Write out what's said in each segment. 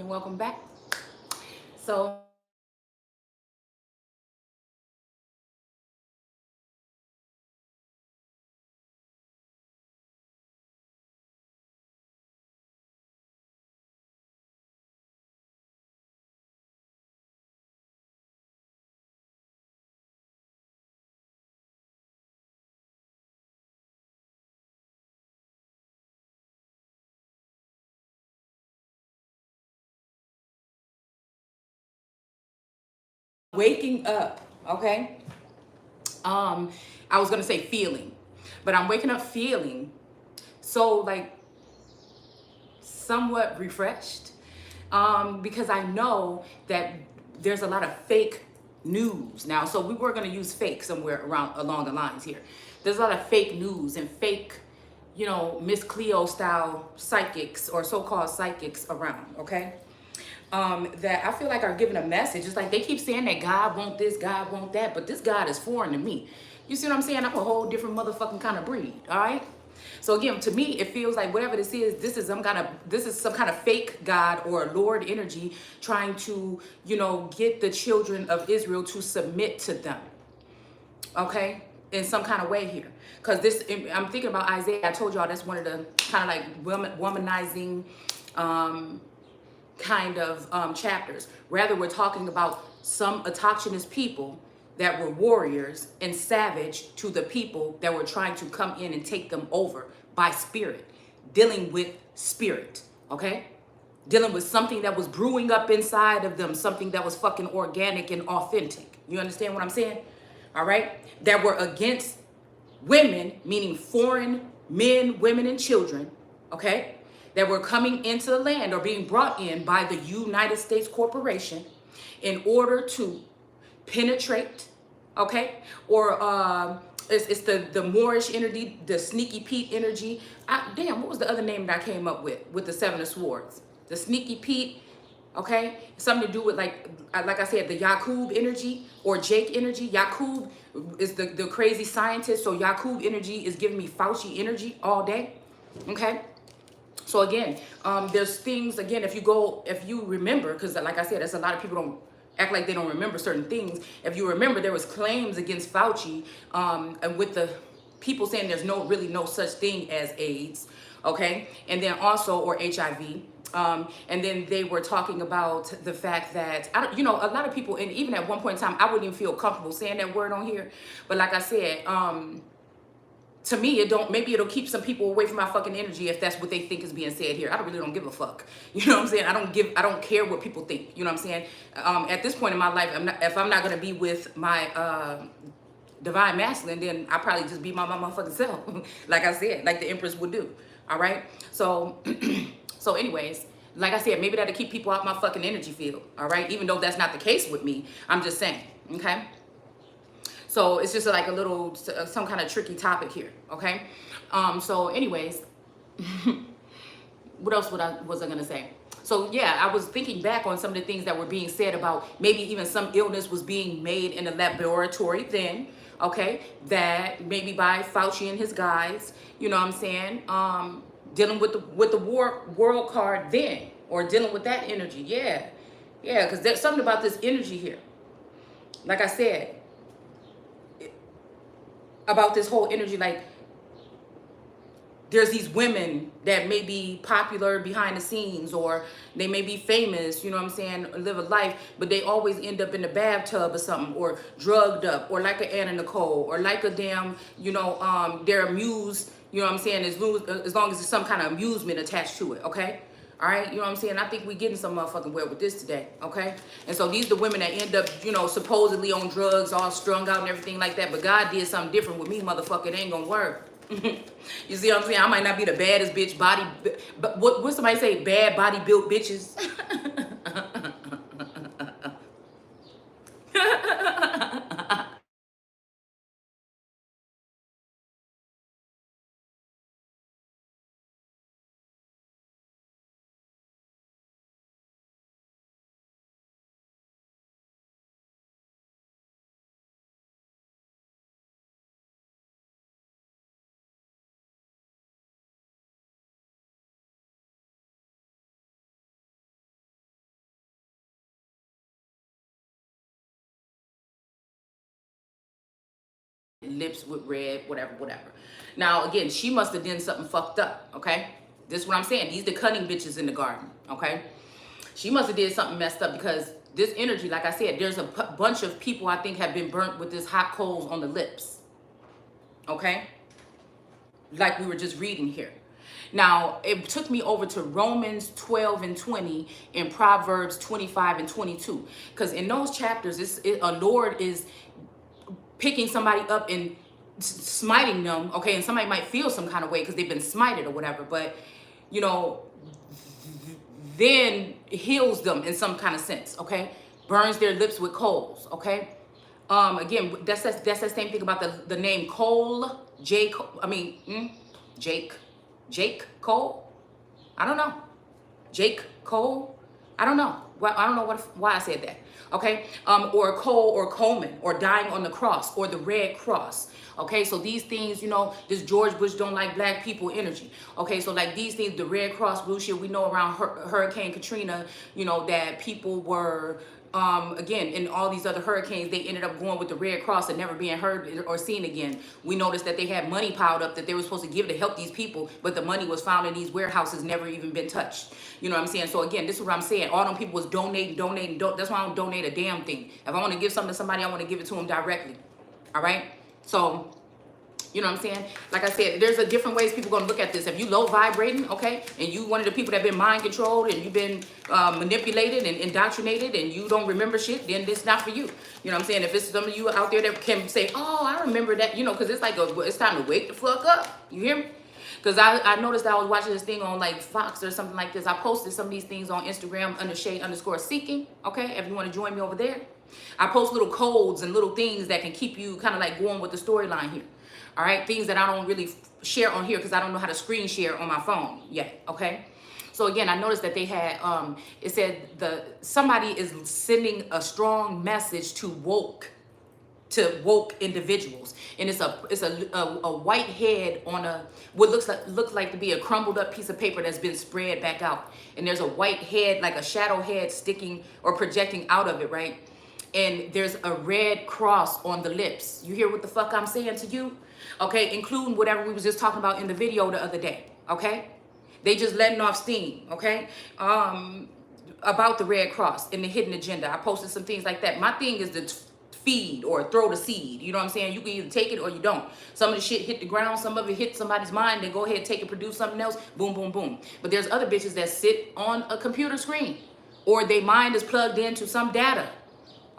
and welcome back. So waking up, okay? I was gonna say feeling, but I'm waking up feeling so like somewhat refreshed. Because I know that there's a lot of fake news now. So we were gonna use fake somewhere around along the lines here. There's a lot of fake news and fake, Miss Cleo style psychics or so-called psychics around, okay? That I feel like are giving a message. It's like they keep saying that God want this, God want that, but this God is foreign to me. You see what I'm saying? I'm a whole different motherfucking kind of breed, all right? So again, to me, it feels like whatever this is, this is some kind of fake God or Lord energy trying to, get the children of Israel to submit to them, okay? In some kind of way here. Because I'm thinking about Isaiah. I told y'all that's one of the kind of like womanizing kind of chapters. Rather, we're talking about some autochthonous people that were warriors and savage to the people that were trying to come in and take them over by spirit, dealing with spirit, okay? Dealing with something that was brewing up inside of them, something that was fucking organic and authentic. You understand what I'm saying? All right? That were against women, meaning foreign men, women, and children, okay? That were coming into the land or being brought in by the United States Corporation in order to penetrate, okay? Or it's the Moorish energy, the Sneaky Pete energy. Damn, what was the other name that I came up with the Seven of Swords? The Sneaky Pete, okay? Something to do with like I said, the Yakub energy or Jake energy. Yakub is the crazy scientist, so Yakub energy is giving me Fauci energy all day, okay? So again, there's things, again, if you remember, because like I said, there's a lot of people don't act like they don't remember certain things. If you remember, there was claims against Fauci, and with the people saying there's really no such thing as AIDS, okay? And then also, or HIV. And then they were talking about the fact that, a lot of people, and even at one point in time, I wouldn't even feel comfortable saying that word on here. But like I said, to me, maybe it'll keep some people away from my fucking energy if that's what they think is being said here. I really don't give a fuck. You know what I'm saying? I don't care what people think. You know what I'm saying? At this point in my life, if I'm not gonna be with my divine masculine, then I probably just be my motherfucking self. Like I said, like the Empress would do. All right. So, so anyways, like I said, maybe that'll keep people out my fucking energy field. All right. Even though that's not the case with me, I'm just saying. Okay. So it's just like a little, some kind of tricky topic here, okay? So anyways, what else was I gonna say? So yeah, I was thinking back on some of the things that were being said about maybe even some illness was being made in a laboratory then, okay? That maybe by Fauci and his guys, you know what I'm saying? Dealing with the world card then, or dealing with that energy, yeah. Yeah, because there's something about this energy here. Like I said, about this whole energy, like there's these women that may be popular behind the scenes, or they may be famous, you know what I'm saying, live a life, but they always end up in the bathtub or something, or drugged up, or like a Anna Nicole, or like a damn, they're amused, you know what I'm saying, as long as there's some kind of amusement attached to it, okay? All right, you know what I'm saying? I think we getting some motherfucking well with this today, okay? And so these the women that end up, supposedly on drugs, all strung out and everything like that. But God did something different with me, motherfucker. It ain't gonna work. You see what I'm saying? I might not be the baddest bitch but what somebody say? Bad body built bitches. lips with red, whatever. Now, again, she must have done something fucked up, okay? This is what I'm saying. These the cunning bitches in the garden, okay? She must have did something messed up because this energy, like I said, there's a bunch of people I think have been burnt with this hot coals on the lips, okay? Like we were just reading here. Now, it took me over to Romans 12 and 20 and Proverbs 25 and 22. Because in those chapters, a Lord is picking somebody up and smiting them, okay? And somebody might feel some kind of way because they've been smited or whatever. But, you know, then heals them in some kind of sense, okay? Burns their lips with coals, okay? Again, that's that same thing about the name Cole, Jake Cole? I don't know. Jake Cole? I don't know. Well, I don't know why I said that. Okay? Or Cole or Coleman or dying on the cross or the Red Cross. Okay? So these things, you know, this George Bush don't like black people energy. Okay? So like these things, the Red Cross blue shit, we know around Hurricane Katrina, you know, that people were, again, in all these other hurricanes, they ended up going with the Red Cross and never being heard or seen again. We noticed that they had money piled up that they were supposed to give to help these people, but the money was found in these warehouses, never even been touched. You know what I'm saying? So again, this is what I'm saying. All them people was donating. That's why I don't donate a damn thing. If I want to give something to somebody, I want to give it to them directly. All right? So, you know what I'm saying? Like I said, there's a different ways people going to look at this. If you low vibrating, okay, and you one of the people that been mind controlled and you've been manipulated and indoctrinated and you don't remember shit, then this not for you. You know what I'm saying? If it's some of you out there that can say, oh, I remember that, you know, because it's like, it's time to wake the fuck up. You hear me? Because I noticed that I was watching this thing on like Fox or something like this. I posted some of these things on Instagram under _seeking. Okay, if you want to join me over there. I post little codes and little things that can keep you kind of like going with the storyline here. All right, things that I don't really share on here because I don't know how to screen share on my phone yet, okay? So again, I noticed that they had, it said somebody is sending a strong message to woke individuals. And it's a white head on what looks like to be a crumbled up piece of paper that's been spread back out. And there's a white head, like a shadow head sticking or projecting out of it, right? And there's a red cross on the lips. You hear what the fuck I'm saying to you? Okay, including whatever we was just talking about in the video the other day, okay? They just letting off steam, okay? About the Red Cross and the hidden agenda. I posted some things like that. My thing is to feed or throw the seed. You know what I'm saying? You can either take it or you don't. Some of the shit hit the ground. Some of it hit somebody's mind. They go ahead, take it, produce something else. Boom, boom, boom. But there's other bitches that sit on a computer screen or their mind is plugged into some data,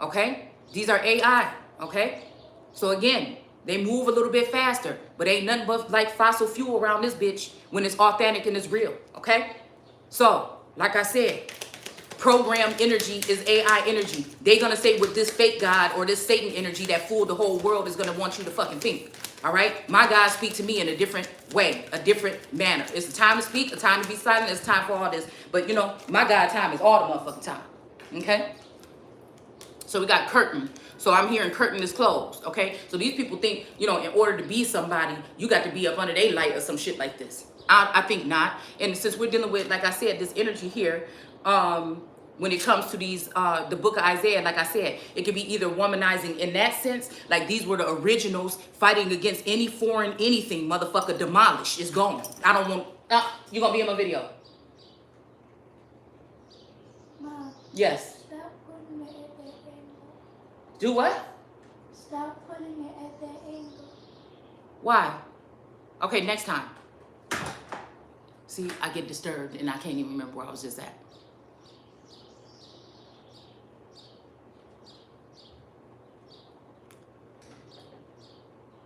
okay? These are AI, okay? So again, they move a little bit faster, but ain't nothing but like fossil fuel around this bitch when it's authentic and it's real, okay? So, like I said, program energy is AI energy. They gonna say what this fake God or this Satan energy that fooled the whole world is gonna want you to fucking think, all right? My God speak to me in a different way, a different manner. It's a time to speak, a time to be silent, it's time for all this. But you know, my God time is all the motherfucking time, okay? So we got curtain. So I'm hearing curtain is closed, okay? So these people think, you know, in order to be somebody, you got to be up under their light or some shit like this. I think not. And since we're dealing with, like I said, this energy here, when it comes to these, the book of Isaiah, like I said, it could be either womanizing in that sense, like these were the originals fighting against any foreign anything, motherfucker, demolish, it's gone. I don't want, you gonna be in my video? Mom, yes. stop putting it at that angle. Do what? Stop putting it at that angle. Why? Okay, next time. See, I get disturbed and I can't even remember where I was just at.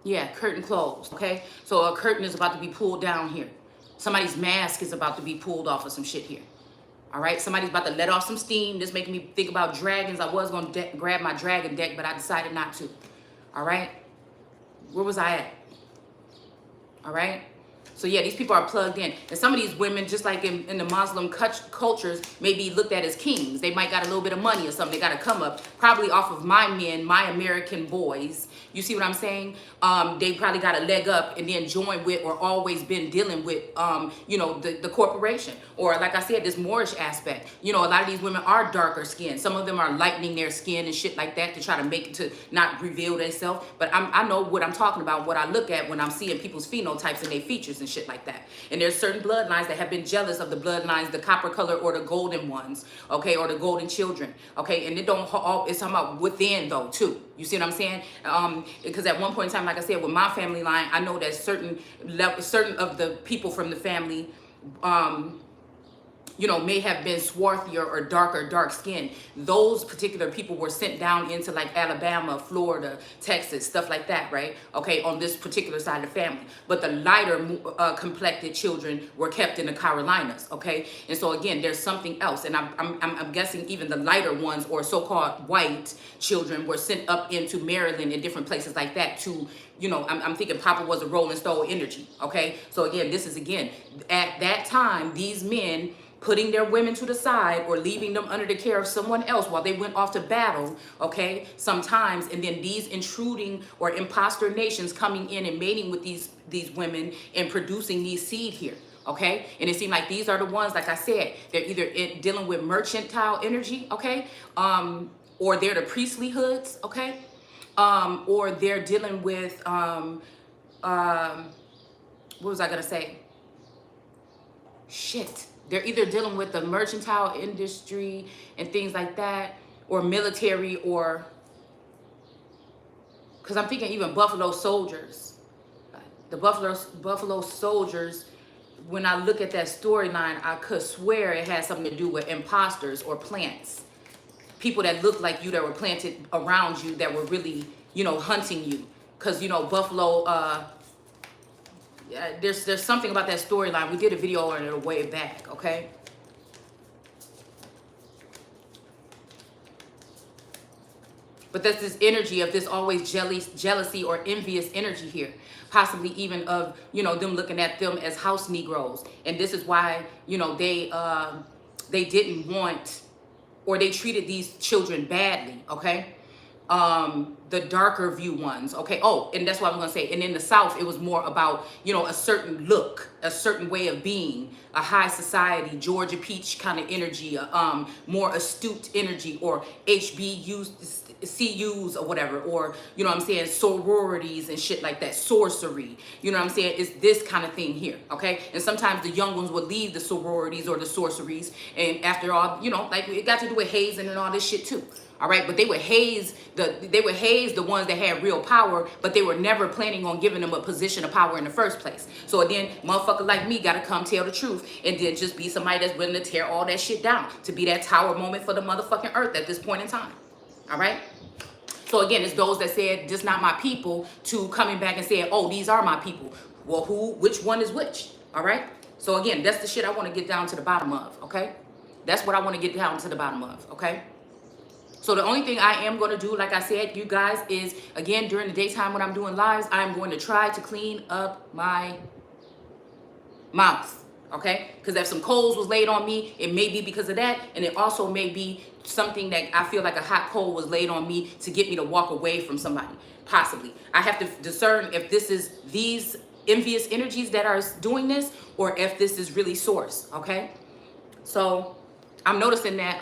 Yeah, curtain closed, okay? So a curtain is about to be pulled down here. Somebody's mask is about to be pulled off of some shit here. All right, somebody's about to let off some steam. This making me think about dragons. I was going to grab my dragon deck, but I decided not to. All right, where was I at? All right, So yeah, these people are plugged in. And some of these women, just like in the Muslim cultures, may be looked at as kings. They might got a little bit of money or something. They got to come up, probably off of my men, my American boys. You see what I'm saying? They probably got a leg up and then join with or always been dealing with, you know, the corporation. Or like I said, this Moorish aspect. You know, a lot of these women are darker skinned. Some of them are lightening their skin and shit like that to try to make it to not reveal themselves. But I know what I'm talking about, what I look at when I'm seeing people's phenotypes and their features and shit like that. And there's certain bloodlines that have been jealous of the bloodlines, the copper color or the golden ones, okay, or the golden children, okay. And it don't all, it's talking about within though too. You see what I'm saying? Because at one point in time, like I said, with my family line, I know that certain of the people from the family, you know, may have been swarthier or dark skin. Those particular people were sent down into like Alabama, Florida, Texas, stuff like that, right? Okay, on this particular side of the family. But the lighter complected children were kept in the Carolinas, okay? And so again, there's something else. And I'm guessing even the lighter ones or so-called white children were sent up into Maryland and different places like that to, you know, I'm thinking Papa was a rolling stone energy, okay? So again, this is again, at that time, these men putting their women to the side or leaving them under the care of someone else while they went off to battle, okay, sometimes, and then these intruding or imposter nations coming in and mating with these women and producing these seed here, okay? And it seemed like these are the ones, like I said, they're either dealing with mercantile energy, okay, or they're the priestly hoods, okay, or they're dealing with, what was I gonna say? Shit. They're either dealing with the mercantile industry and things like that, or military, or, because I'm thinking even Buffalo Soldiers. The Buffalo Soldiers, when I look at that storyline, I could swear it had something to do with imposters or plants. People that looked like you that were planted around you that were really, you know, hunting you. Because, you know, Buffalo, there's something about that storyline. We did a video on it a way back, okay? But that's this energy of this always jealousy or envious energy here. Possibly even of, you know, them looking at them as house Negroes. And this is why, you know, they didn't want, or they treated these children badly, okay? The darker view ones, okay? Oh, and that's what I'm gonna say. And in the South, it was more about, you know, a certain look, a certain way of being, a high society, Georgia Peach kind of energy, more astute energy, or HBCUs or whatever, or, you know what I'm saying, sororities and shit like that, sorcery, you know what I'm saying? It's this kind of thing here, okay? And sometimes the young ones would leave the sororities or the sorceries, and after all, you know, like it got to do with hazing and all this shit too. All right, but they would haze the ones that had real power, but they were never planning on giving them a position of power in the first place. So then, motherfucker like me got to come tell the truth, and then just be somebody that's willing to tear all that shit down, to be that tower moment for the motherfucking earth at this point in time. All right. So again, it's those that said, "This not my people," to coming back and saying, "Oh, these are my people." Well, which one is which? All right. So again, that's the shit I want to get down to the bottom of. Okay, that's what I want to get down to the bottom of. Okay. So the only thing I am going to do, like I said, you guys, is, again, during the daytime when I'm doing lives, I'm going to try to clean up my mouth, okay? Because if some coals was laid on me, it may be because of that, and it also may be something that I feel like a hot coal was laid on me to get me to walk away from somebody, possibly. I have to discern if this is these envious energies that are doing this, or if this is really source, okay? So I'm noticing that,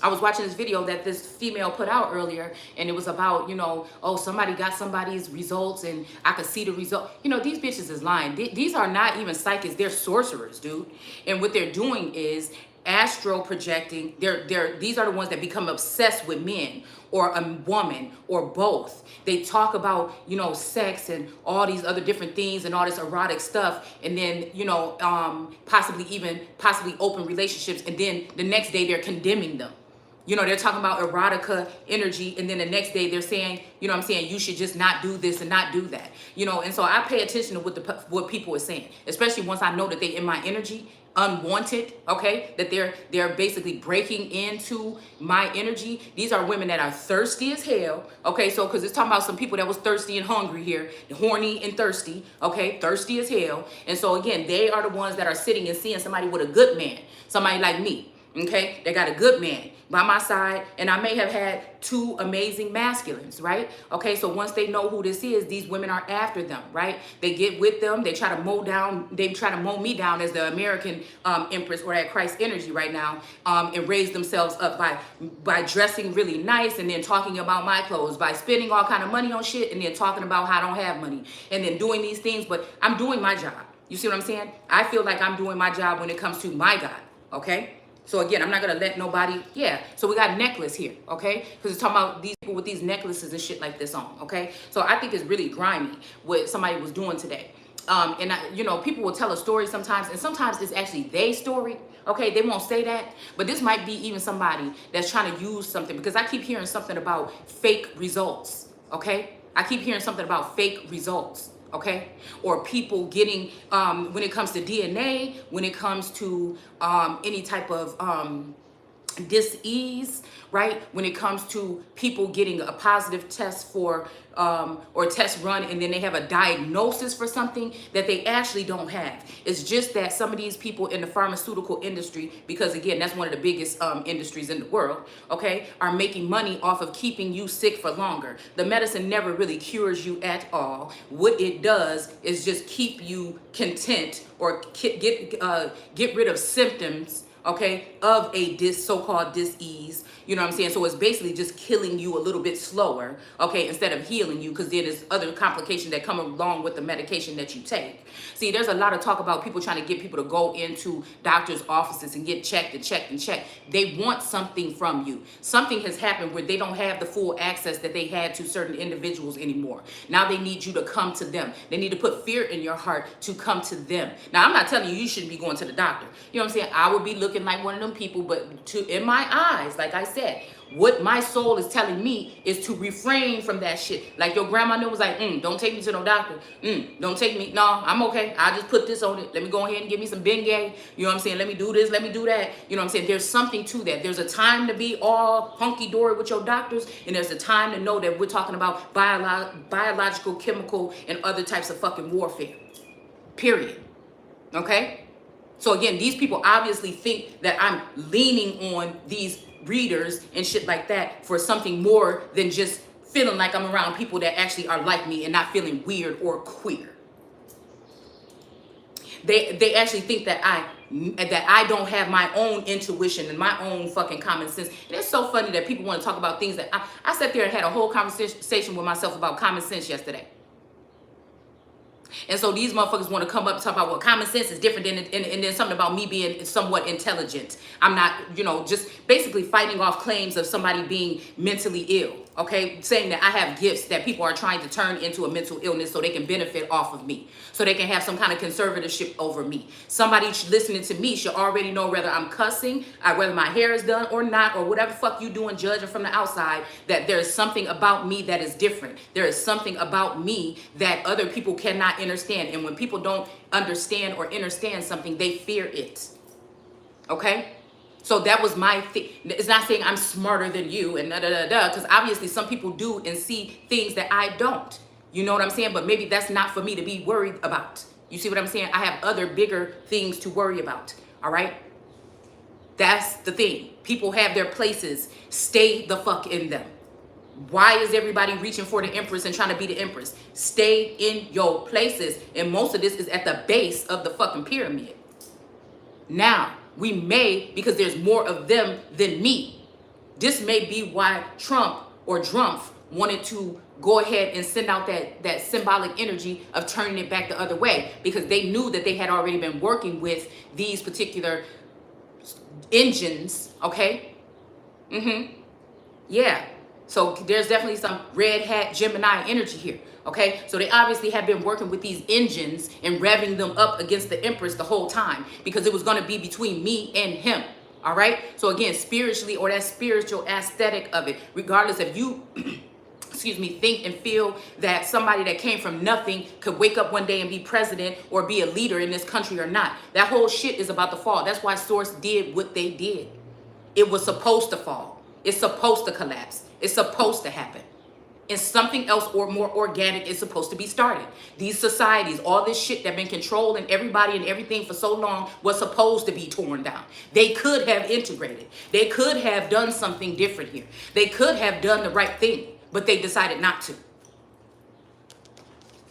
I was watching this video that this female put out earlier, and it was about, you know, oh, somebody got somebody's results and I could see the result. You know, these bitches is lying. These are not even psychics. They're sorcerers, dude. And what they're doing is astro projecting. These are the ones that become obsessed with men or a woman or both. They talk about, you know, sex and all these other different things and all this erotic stuff, and then, you know, possibly open relationships, and then the next day they're condemning them. You know, they're talking about erotica energy, and then the next day they're saying, you know what I'm saying, you should just not do this and not do that. You know, and so I pay attention to what people are saying, especially once I know that they in my energy, unwanted, okay, that they're basically breaking into my energy. These are women that are thirsty as hell, okay, so because it's talking about some people that was thirsty and hungry here, horny and thirsty, okay, thirsty as hell. And so again, they are the ones that are sitting and seeing somebody with a good man, somebody like me. Okay, they got a good man by my side, and I may have had two amazing masculines, right? Okay, so once they know who this is, these women are after them, right? They get with them, they try to mow me down as the American empress, or that Christ energy right now, and raise themselves up by dressing really nice, and then talking about my clothes, by spending all kind of money on shit, and then talking about how I don't have money, and then doing these things. But I'm doing my job. You see what I'm saying? I feel like I'm doing my job when it comes to my God, okay? So again, I'm not going to let nobody, yeah. So we got necklace here, okay? Because it's talking about these people with these necklaces and shit like this on, okay? So I think it's really grimy what somebody was doing today. You know, people will tell a story sometimes, and sometimes it's actually their story, okay? They won't say that, but this might be even somebody that's trying to use something, because I keep hearing something about fake results, okay? I keep hearing something about fake results. Okay, or people getting, when it comes to DNA, when it comes to any type of dis-ease, right? When it comes to people getting a positive test for, or test run, and then they have a diagnosis for something that they actually don't have. It's just that some of these people in the pharmaceutical industry, because again, that's one of the biggest industries in the world, okay, are making money off of keeping you sick for longer. The medicine never really cures you at all. What it does is just keep you content, or get rid of symptoms, okay, of a so-called dis-ease. You know what I'm saying? So it's basically just killing you a little bit slower, okay, instead of healing you, because then there's other complications that come along with the medication that you take. See, there's a lot of talk about people trying to get people to go into doctors' offices and get checked and checked and checked. They want something from you. Something has happened where they don't have the full access that they had to certain individuals anymore. Now they need you to come to them. They need to put fear in your heart to come to them. Now, I'm not telling you shouldn't be going to the doctor. You know what I'm saying? I would be looking like one of them people, but in my eyes, like I said, what my soul is telling me is to refrain from that shit. Like your grandma knew, was like, don't take me to no doctor. Don't take me. No, I'm okay. I just put this on it. Let me go ahead and give me some Bengay. You know what I'm saying? Let me do this. Let me do that. You know what I'm saying? There's something to that. There's a time to be all hunky-dory with your doctors, and there's a time to know that we're talking about biological, chemical, and other types of fucking warfare. Period. Okay? So again, these people obviously think that I'm leaning on these readers and shit like that for something more than just feeling like I'm around people that actually are like me and not feeling weird or queer. They actually think that I don't have my own intuition and my own fucking common sense. And it's so funny that people want to talk about things that I sat there and had a whole conversation with myself about common sense yesterday. And so these motherfuckers want to come up and talk about, well, common sense is different than, and then something about me being somewhat intelligent. I'm not, you know, just basically fighting off claims of somebody being mentally ill, okay? Saying that I have gifts that people are trying to turn into a mental illness so they can benefit off of me, so they can have some kind of conservatorship over me. Somebody listening to me should already know whether I'm cussing, whether my hair is done or not, or whatever the fuck you doing judging from the outside, that there is something about me that is different. There is something about me that other people cannot understand. And when people don't understand or understand something, they fear it. Okay? So that was my thing. It's not saying I'm smarter than you and because obviously some people do and see things that I don't. You know what I'm saying? But maybe that's not for me to be worried about. You see what I'm saying? I have other bigger things to worry about. All right? That's the thing. People have their places. Stay the fuck in them. Why is everybody reaching for the empress and trying to be the empress? Stay in your places. And most of this is at the base of the fucking pyramid. Now, we may, because there's more of them than me, this may be why Trump or Drumpf wanted to go ahead and send out that symbolic energy of turning it back the other way, because they knew that they had already been working with these particular engines, okay? Yeah. So there's definitely some red hat Gemini energy here, okay? So they obviously have been working with these engines and revving them up against the empress the whole time, because it was going to be between me and him, All right. So again, spiritually, or that spiritual aesthetic of it, regardless if you excuse me, think and feel that somebody that came from nothing could wake up one day and be president or be a leader in this country or not. That whole shit is about to fall. That's why Source did what they did. It was supposed to fall. It's supposed to collapse. It's supposed to happen. And something else or more organic is supposed to be started. These societies, all this shit that been controlling everybody and everything for so long was supposed to be torn down. They could have integrated. They could have done something different here. They could have done the right thing, but they decided not to.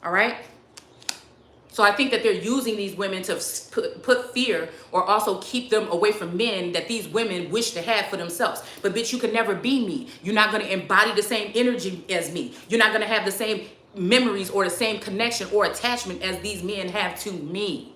All right? So I think that they're using these women to put fear or also keep them away from men that these women wish to have for themselves. But bitch, you can never be me. You're not going to embody the same energy as me. You're not going to have the same memories or the same connection or attachment as these men have to me.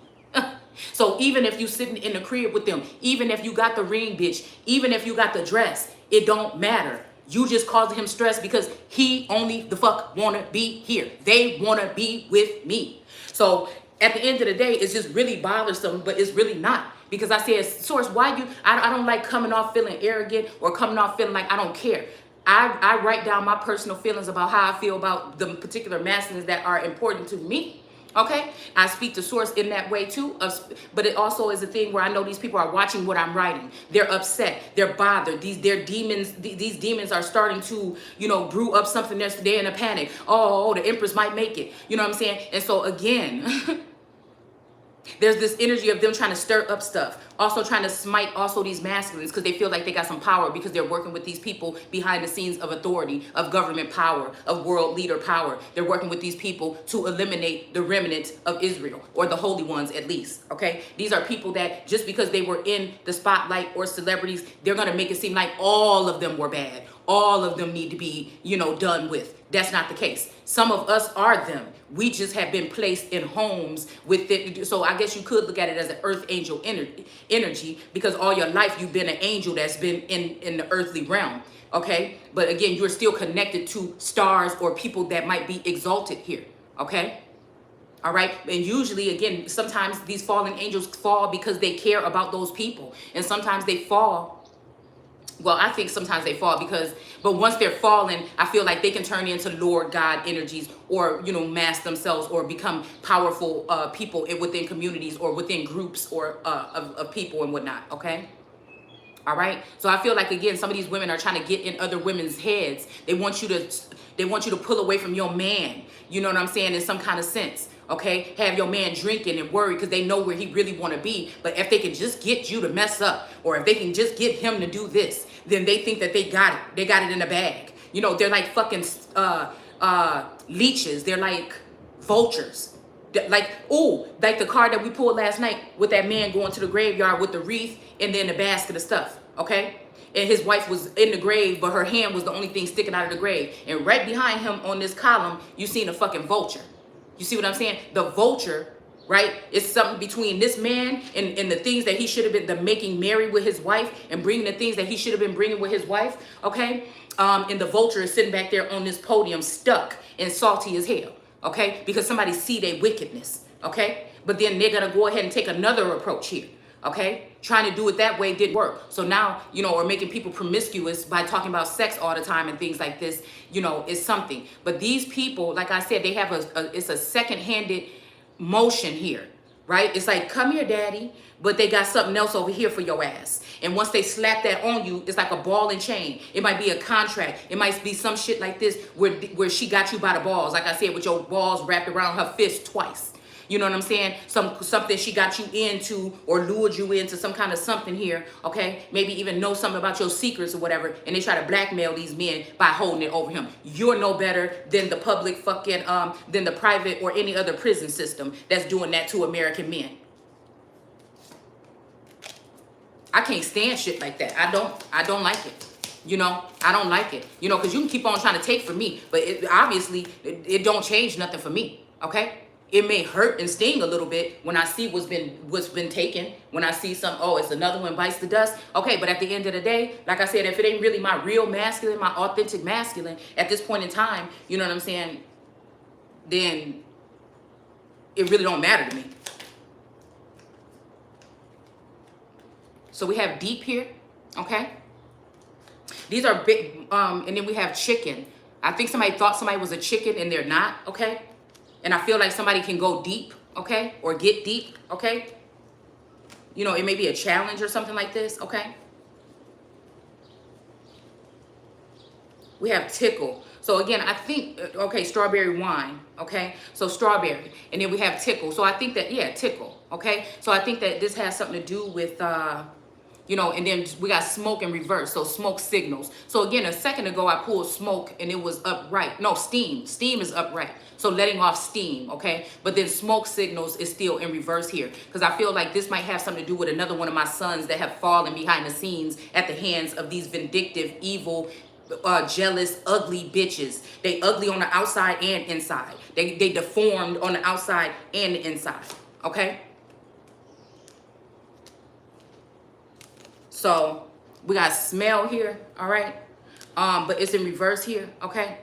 So even if you sitting in the crib with them, even if you got the ring, bitch, even if you got the dress, it don't matter. You just caused him stress because he only the fuck wanna be here. They wanna be with me. So at the end of the day, it's just really bothersome, but it's really not. Because I said, Source, why you, I don't like coming off feeling arrogant or coming off feeling like I don't care. I write down my personal feelings about how I feel about the particular masculines that are important to me. Okay, I speak to Source in that way too, but it also is a thing where I know these people are watching what I'm writing. They're upset, they're bothered. These demons are starting to, brew up something else. They're in a panic. Oh, the Empress might make it. You know what I'm saying? And so again, there's this energy of them trying to stir up stuff. Also trying to smite also these masculines because they feel like they got some power because they're working with these people behind the scenes of authority, of government power, of world leader power. They're working with these people to eliminate the remnant of Israel, or the holy ones at least, okay? These are people that just because they were in the spotlight or celebrities, they're going to make it seem like all of them were bad. All of them need to be, done with. That's not the case. Some of us are them. We just have been placed in homes with it. So I guess you could look at it as an earth angel energy because all your life you've been an angel that's been in the earthly realm. Okay. But again, you're still connected to stars or people that might be exalted here. Okay. All right. And usually, again, sometimes these fallen angels fall because they care about those people. And sometimes they fall. Well, I think sometimes they fall but once they're fallen, I feel like they can turn into Lord God energies or, mask themselves or become powerful people within communities or within groups or of people and whatnot. Okay. All right. So I feel like, again, some of these women are trying to get in other women's heads. They want you to pull away from your man. You know what I'm saying? In some kind of sense. Okay, have your man drinking and worry because they know where he really want to be. But if they can just get you to mess up, or if they can just get him to do this, then they think that they got it. They got it in the bag. They're like fucking leeches. They're like vultures. Like the card that we pulled last night with that man going to the graveyard with the wreath and then the basket of stuff. Okay. And his wife was in the grave, but her hand was the only thing sticking out of the grave. And right behind him on this column, you seen a fucking vulture. You see what I'm saying? The vulture, right? It's something between this man and the things that he should have been, the making merry with his wife and bringing the things that he should have been bringing with his wife, okay? And the vulture is sitting back there on this podium stuck and salty as hell, okay? Because somebody see their wickedness, okay? But then they're going to go ahead and take another approach here, okay? Trying to do it that way didn't work. So now, or making people promiscuous by talking about sex all the time and things like this, is something. But these people, like I said, they have it's a second-handed motion here, right? It's like, come here, daddy, but they got something else over here for your ass. And once they slap that on you, it's like a ball and chain. It might be a contract. It might be some shit like this where she got you by the balls, like I said, with your balls wrapped around her fist twice. You know what I'm saying? Something she got you into or lured you into some kind of something here, okay? Maybe even know something about your secrets or whatever, and they try to blackmail these men by holding it over him. You're no better than the public fucking, than the private or any other prison system that's doing that to American men. I can't stand shit like that. I don't like it. I don't like it. Because you can keep on trying to take from me, but obviously it don't change nothing for me, okay? It may hurt and sting a little bit when I see what's been taken, when I see it's another one bites the dust. Okay, but at the end of the day, like I said, if it ain't really my real masculine, my authentic masculine at this point in time, you know what I'm saying, then it really don't matter to me. So we have deep here, okay? These are big, and then we have chicken. I think somebody thought somebody was a chicken and they're not, okay? And I feel like somebody can go deep, okay? Or get deep, okay? You know, it may be a challenge or something like this, okay? We have tickle. So again, I think, okay, strawberry wine, okay? So strawberry, and then we have tickle. So I think that, yeah, tickle, okay? So I think that this has something to do with, you know, and then we got smoke in reverse, so smoke signals. So again, a second ago, I pulled smoke and it was upright. No, steam. Steam is upright. So letting off steam, okay? But then smoke signals is still in reverse here because I feel like this might have something to do with another one of my sons that have fallen behind the scenes at the hands of these vindictive, evil, jealous, ugly bitches. They ugly on the outside and inside. They deformed on the outside and the inside, okay? So we got smell here, all right? But it's in reverse here, okay?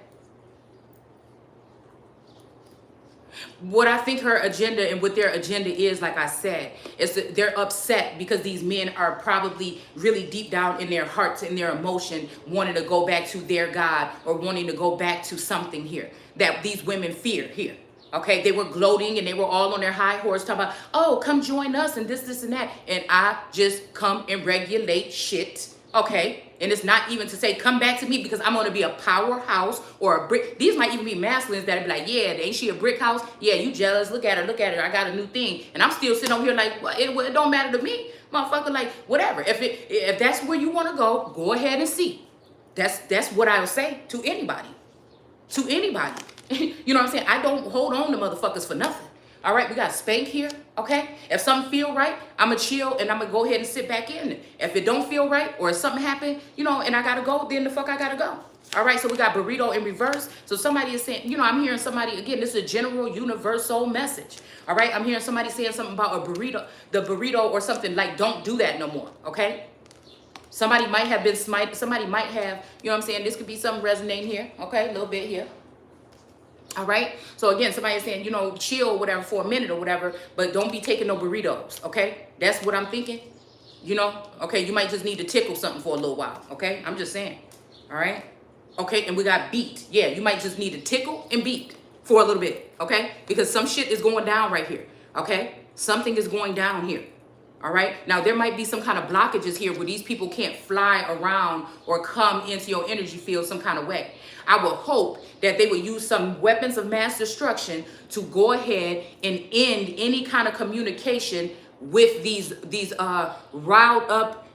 What I think her agenda and what their agenda is, like I said, is that they're upset because these men are probably really deep down in their hearts and their emotion wanting to go back to their God or wanting to go back to something here that these women fear here. Okay, they were gloating and they were all on their high horse talking about, oh, come join us and this and that. And I just come and regulate shit. Okay, and it's not even to say come back to me because I'm going to be a powerhouse or a brick. These might even be masculines that'll be like, yeah, ain't she a brick house? Yeah, you jealous? Look at her, look at her. I got a new thing. And I'm still sitting over here like, well, it don't matter to me, motherfucker. Like, whatever. If that's where you want to go ahead and see. That's what I would say to anybody. To anybody. You know what I'm saying? I don't hold on to motherfuckers for nothing. All right, we got spank here, okay? If something feel right, I'm going to chill and I'm going to go ahead and sit back in it. If it don't feel right or if something happened, you know, and I got to go, then the fuck I got to go. All right, so we got burrito in reverse. So somebody is saying, you know, I'm hearing somebody, again, this is a general universal message. All right, I'm hearing somebody saying something about a burrito, the burrito or something like don't do that no more, okay? Somebody might have been smite, somebody might have, you know what I'm saying? This could be something resonating here, okay? A little bit here. All right. So again, somebody is saying, you know, chill, whatever, for a minute or whatever, but don't be taking no burritos. Okay. That's what I'm thinking. You know, okay. You might just need to tickle something for a little while. Okay. I'm just saying. All right. Okay. And we got beat. Yeah. You might just need to tickle and beat for a little bit. Okay. Because some shit is going down right here. Okay. Something is going down here. All right. Now, there might be some kind of blockages here where these people can't fly around or come into your energy field some kind of way. I would hope that they would use some weapons of mass destruction to go ahead and end any kind of communication with these riled up,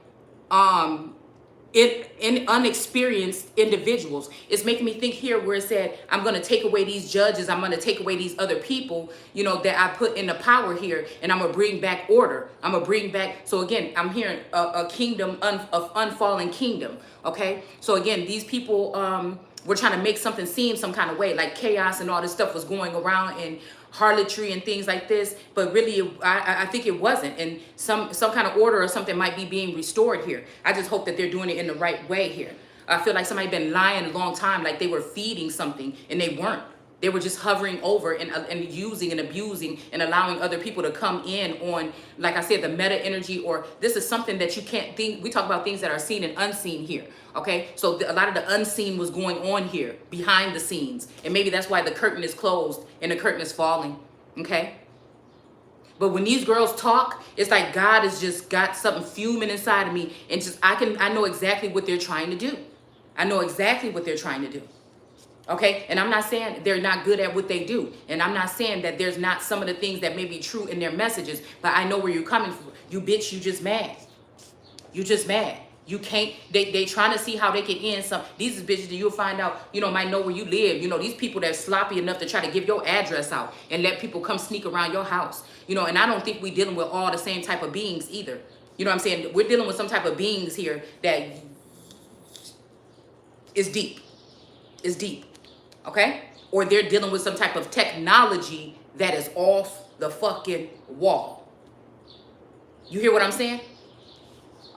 unexperienced individuals. It's making me think here where it said, I'm going to take away these judges. I'm going to take away these other people, you know, that I put in the power here. And I'm going to bring back order. I'm going to bring back. So again, I'm hearing a kingdom of unfallen kingdom. Okay. So again, these people were trying to make something seem some kind of way, like chaos and all this stuff was going around and harlotry and things like this, but really I think it wasn't, and some kind of order or something might be being restored here. I just hope that they're doing it in the right way here. I feel like somebody been lying a long time, like they were feeding something and they weren't. They were just hovering over and using and abusing and allowing other people to come in on, like I said, the meta energy, or this is something that you can't think. We talk about things that are seen and unseen here. Okay, so a lot of the unseen was going on here behind the scenes, and maybe that's why the curtain is closed and the curtain is falling. Okay, but when these girls talk, it's like God has just got something fuming inside of me, and just I know exactly what they're trying to do. I know exactly what they're trying to do. Okay, and I'm not saying they're not good at what they do, and I'm not saying that there's not some of the things that may be true in their messages, but I know where you're coming from. You bitch, you just mad. You just mad. You can't, they trying to see how they can end some. These is bitches that you'll find out, you know, might know where you live. You know, these people that's sloppy enough to try to give your address out and let people come sneak around your house. You know, and I don't think we dealing with all the same type of beings either. You know what I'm saying? We're dealing with some type of beings here that is deep. Is deep. Okay? Or they're dealing with some type of technology that is off the fucking wall. You hear what I'm saying?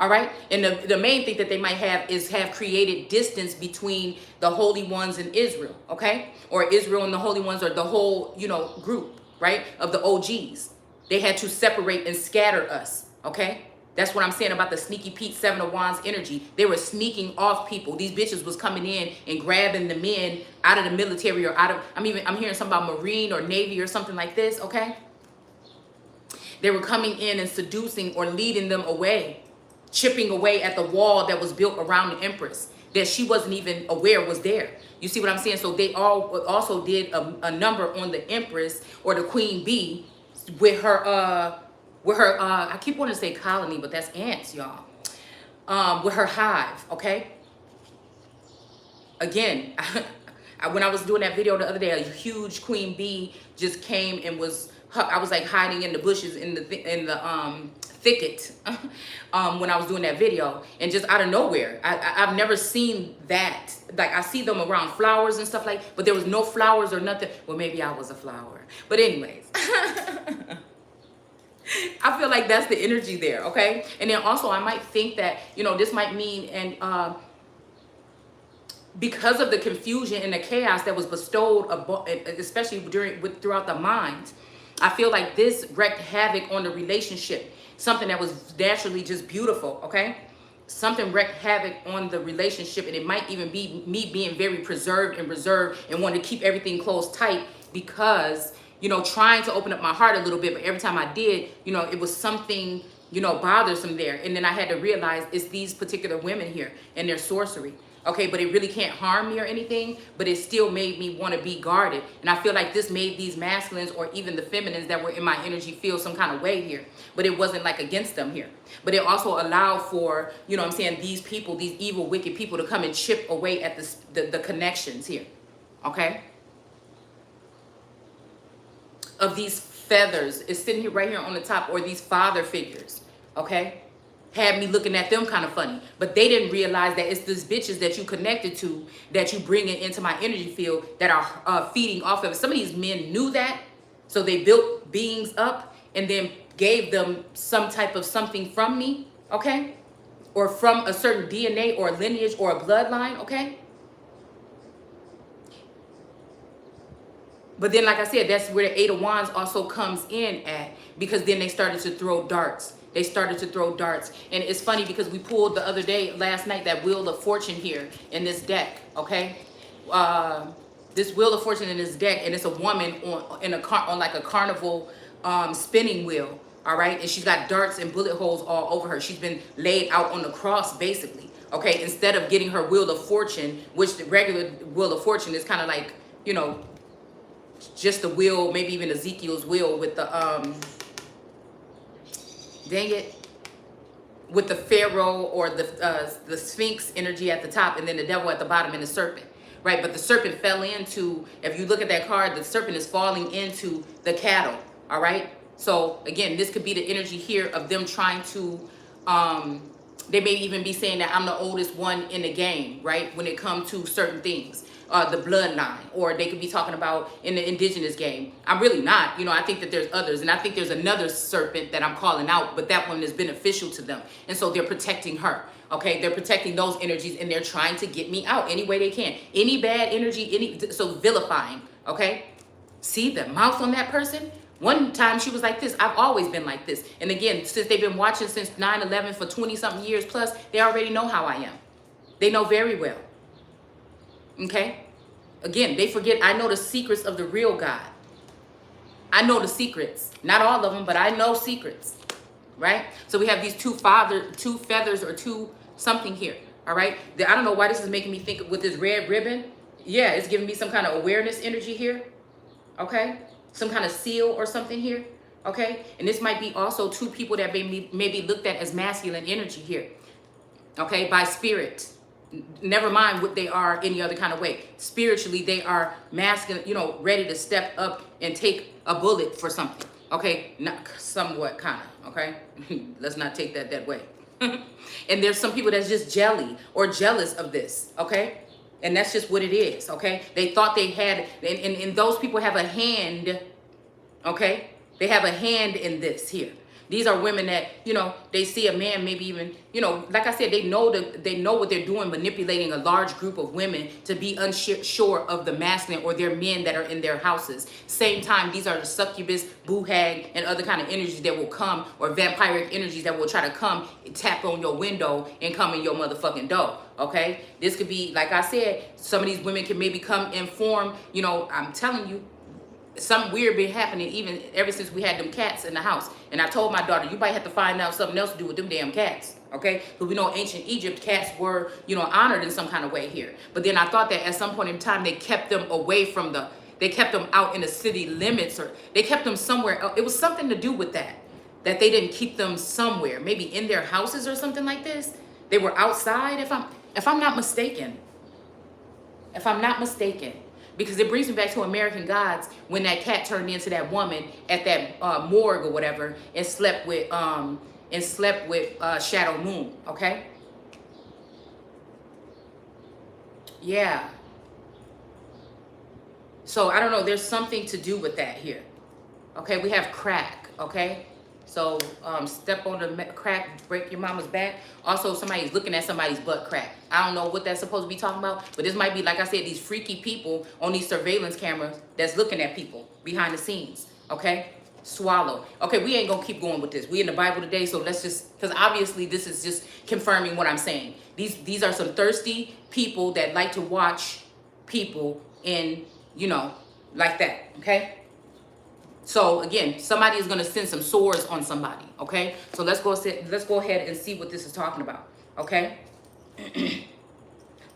All right. And the main thing that they might have is have created distance between the holy ones and Israel. Okay. Or Israel and the holy ones, or the whole, you know, group, right, of the OGs. They had to separate and scatter us. Okay. That's what I'm saying about the sneaky Pete Seven of Wands energy. They were sneaking off people. These bitches was coming in and grabbing the men out of the military or out of, I'm hearing something about Marine or Navy or something like this, okay? They were coming in and seducing or leading them away, chipping away at the wall that was built around the Empress that she wasn't even aware was there. You see what I'm saying? So they all also did a number on the Empress or the Queen Bee with her, I keep wanting to say colony, but that's ants, y'all. With her hive, okay? Again, when I was doing that video the other day, a huge queen bee just came and I was like hiding in the bushes in the thicket when I was doing that video, and just out of nowhere, I've never seen that. Like, I see them around flowers and stuff like, but there was no flowers or nothing. Well, maybe I was a flower, but anyways. I feel like that's the energy there, okay? And then also I might think that, you know, this might mean, and because of the confusion and the chaos that was bestowed, especially throughout the mind, I feel like this wreaked havoc on the relationship. Something that was naturally just beautiful, okay? Something wreaked havoc on the relationship, and it might even be me being very preserved and reserved and wanting to keep everything closed tight because, you know, trying to open up my heart a little bit, but every time I did, you know, it was something, you know, bothersome there. And then I had to realize it's these particular women here and their sorcery. Okay, but it really can't harm me or anything, but it still made me want to be guarded. And I feel like this made these masculines or even the feminines that were in my energy feel some kind of way here. But it wasn't like against them here. But it also allowed for, you know what I'm saying, these people, these evil, wicked people to come and chip away at the connections here. Okay? Of these feathers, it's sitting here right here on the top, or these father figures. Okay? Had me looking at them kind of funny, but they didn't realize that it's these bitches that you connected to, that you bring it into my energy field, that are feeding off of it. Some of these men knew that, so they built beings up and then gave them some type of something from me, okay? Or from a certain DNA or lineage or a bloodline, okay? But then, like I said, that's where the Eight of Wands also comes in at, because then they started to throw darts. They started to throw darts. And it's funny because we pulled the other day, last night, that Wheel of Fortune here in this deck, okay? This Wheel of Fortune in this deck, and it's a woman on like a carnival spinning wheel, all right? And she's got darts and bullet holes all over her. She's been laid out on the cross, basically, okay? Instead of getting her Wheel of Fortune, which the regular Wheel of Fortune is kind of like, you know, just the wheel, maybe even Ezekiel's wheel with the, dang it, with the pharaoh or the sphinx energy at the top, and then the devil at the bottom and the serpent, right? But the serpent fell into, if you look at that card, the serpent is falling into the cattle, all right? So again, this could be the energy here of them trying to, they may even be saying that I'm the oldest one in the game, right? When it comes to certain things. The bloodline, or they could be talking about in the indigenous game. I'm really not, you know, I think that there's others, and I think there's another serpent that I'm calling out, but that one is beneficial to them, and so they're protecting her, okay? They're protecting those energies, and they're trying to get me out any way they can. Any bad energy, so vilifying, okay? See the mouth on that person? One time she was like this. I've always been like this. And again, since they've been watching since 9/11 for 20-something years plus, they already know how I am. They know very well. Okay? Again, they forget I know the secrets of the real God. I know the secrets. Not all of them, but I know secrets. Right? So we have these two feathers or two something here. All right? I don't know why this is making me think with this red ribbon. Yeah, it's giving me some kind of awareness energy here. Okay? Some kind of seal or something here. Okay? And this might be also two people that may be looked at as masculine energy here. Okay? By spirit. Never mind what they are any other kind of way. Spiritually, they are masculine, you know, ready to step up and take a bullet for something. Okay? Not somewhat, kind of. Okay? Let's not take that way. And there's some people that's just jelly or jealous of this. Okay? And that's just what it is. Okay? They thought they had, and those people have a hand. Okay? They have a hand in this here. These are women that, you know, they see a man, maybe even, you know, like I said, they know what they're doing, manipulating a large group of women to be unsure of the masculine or their men that are in their houses. Same time, these are the succubus, boohag, and other kind of energies that will come, or vampiric energies that will try to come, tap on your window and come in your motherfucking door. Okay, this could be, like I said, some of these women can maybe come and form, you know, I'm telling you, something weird been happening even ever since we had them cats in the house. And I told my daughter, you might have to find out something else to do with them damn cats. Okay, because we know ancient Egypt, cats were, you know, honored in some kind of way here. But then I thought that at some point in time they kept them away from they kept them out in the city limits, or they kept them somewhere else. It was something to do with that they didn't keep them somewhere, maybe in their houses or something like this. They were outside, if I'm not mistaken. If I'm not mistaken. Because it brings me back to American Gods, when that cat turned into that woman at that morgue or whatever, and slept with Shadow Moon. Okay. Yeah. So I don't know. There's something to do with that here. Okay. We have crack. Okay. So step on the crack, break your mama's back. Also, somebody's looking at somebody's butt crack. I don't know what that's supposed to be talking about, but this might be, like I said, these freaky people on these surveillance cameras that's looking at people behind the scenes. Okay, swallow. Okay, we ain't gonna keep going with this. We in the Bible today, so let's just, because obviously this is just confirming what I'm saying. These are some thirsty people that like to watch people in, you know, like that. Okay. So again, somebody is going to send some swords on somebody. Okay, so let's go ahead and see what this is talking about. Okay.